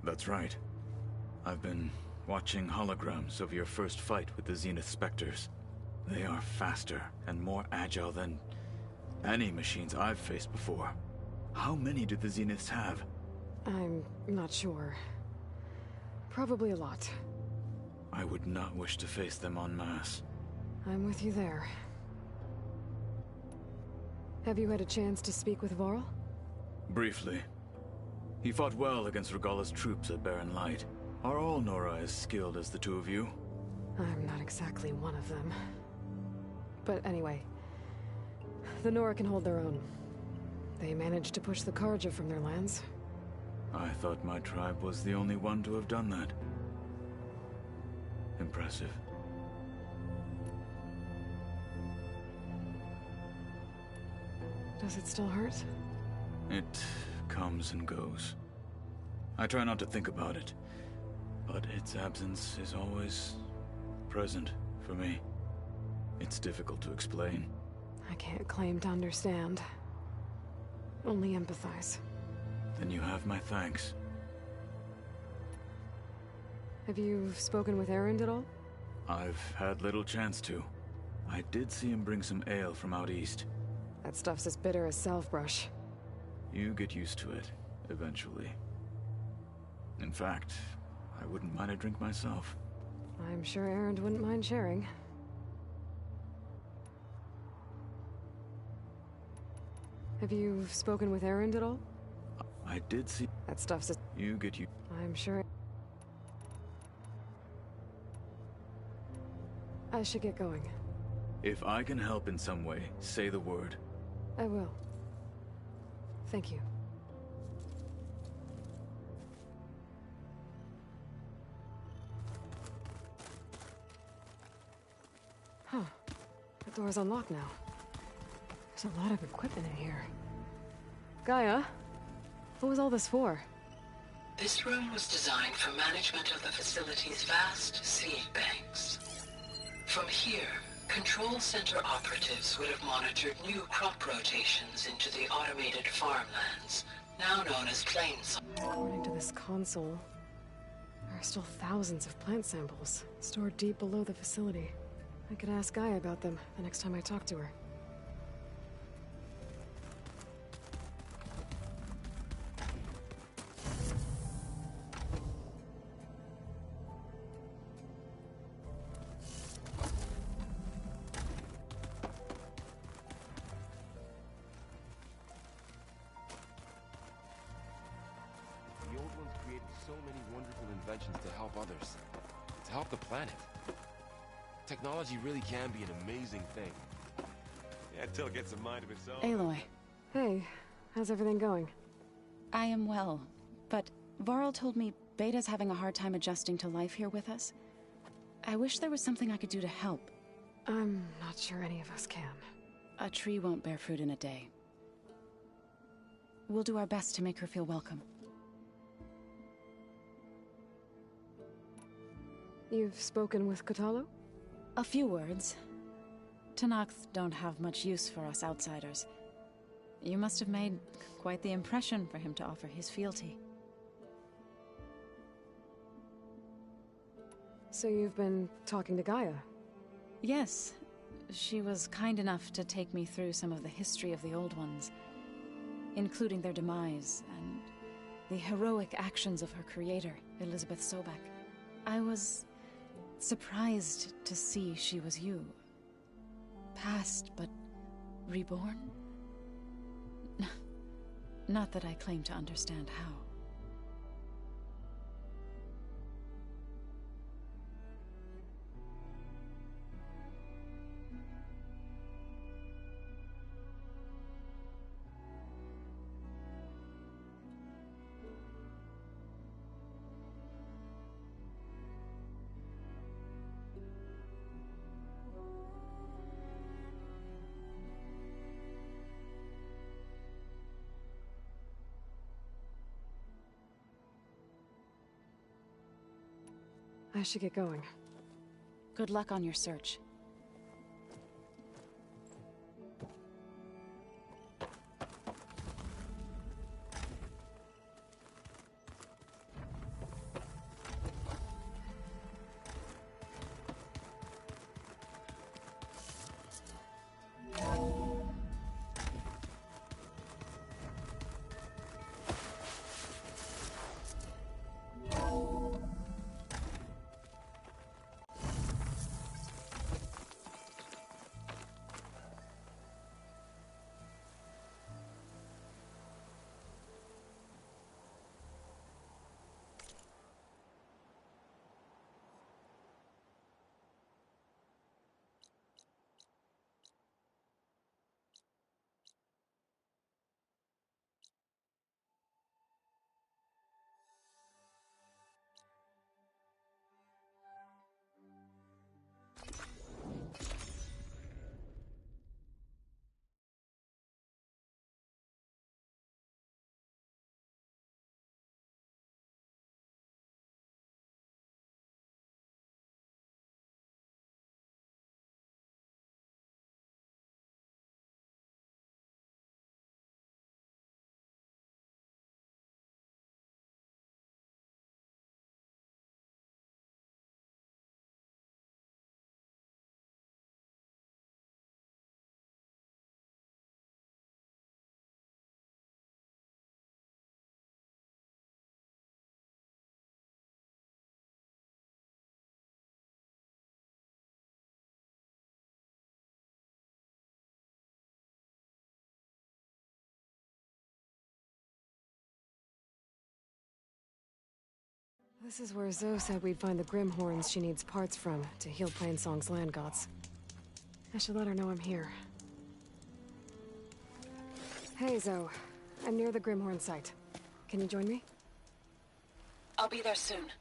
That's right. I've been watching holograms of your first fight with the Zenith Spectres. They are faster and more agile than any machines I've faced before. How many do the Zeniths have? I'm not sure. Probably a lot. I would not wish to face them en masse. I'm with you there. Have you had a chance to speak with Varl? Briefly. He fought well against Regalla's troops at Barren Light. Are all Nora as skilled as the two of you? I'm not exactly one of them. But anyway, the Nora can hold their own. They managed to push the Karja from their lands. I thought my tribe was the only one to have done that. Impressive. Does it still hurt? It comes and goes. I try not to think about it, but its absence is always present for me. It's difficult to explain. I can't claim to understand. Only empathize. Then you have my thanks. Have you spoken with Erend at all? I've had little chance to. I did see him bring some ale from out east. That stuff's as bitter as salve-brush. You get used to it, eventually. In fact, I wouldn't mind a drink myself. I'm sure Erend wouldn't mind sharing. Have you spoken with Erend at all? I did see... That stuff's as... You get you... I'm sure... I should get going. If I can help in some way, say the word. I will. Thank you. Huh. The door's unlocked now. There's a lot of equipment in here. Gaia? What was all this for? This room was designed for management of the facility's vast seed banks. From here, Control Center operatives would have monitored new crop rotations into the automated farmlands, now known as plains. According to this console, there are still thousands of plant samples stored deep below the facility. I could ask Gaia about them the next time I talk to her. To help others, to help the planet. Technology really can be an amazing thing. Yeah, until it gets a mind of its own. Aloy. Hey, how's everything going? I am well, but Varl told me Beta's having a hard time adjusting to life here with us. I wish there was something I could do to help. I'm not sure any of us can. A tree won't bear fruit in a day. We'll do our best to make her feel welcome. You've spoken with Kotallo? A few words. Tenakth don't have much use for us outsiders. You must have made quite the impression for him to offer his fealty. So you've been talking to Gaia? Yes. She was kind enough to take me through some of the history of the Old Ones, including their demise and the heroic actions of her creator, Elizabeth Sobek. I was surprised to see she was you. Past, but reborn? Not that I claim to understand how. I should get going. Good luck on your search. This is where Zoe said we'd find the Grimhorns she needs parts from to heal Plainsong's land gods. I should let her know I'm here. Hey, Zoe. I'm near the Grimhorn site. Can you join me? I'll be there soon.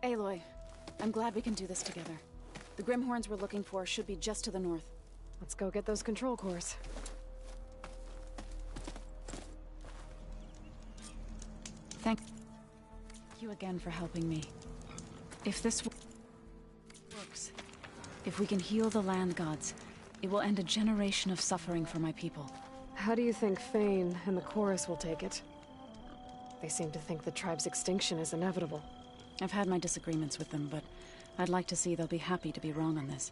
Aloy, I'm glad we can do this together. The Grimhorns we're looking for should be just to the north. Let's go get those control cores. Thank you again for helping me. If this works, if we can heal the land gods, it will end a generation of suffering for my people. How do you think Fane and the chorus will take it? They seem to think the tribe's extinction is inevitable. I've had my disagreements with them, but I'd like to see they'll be happy to be wrong on this.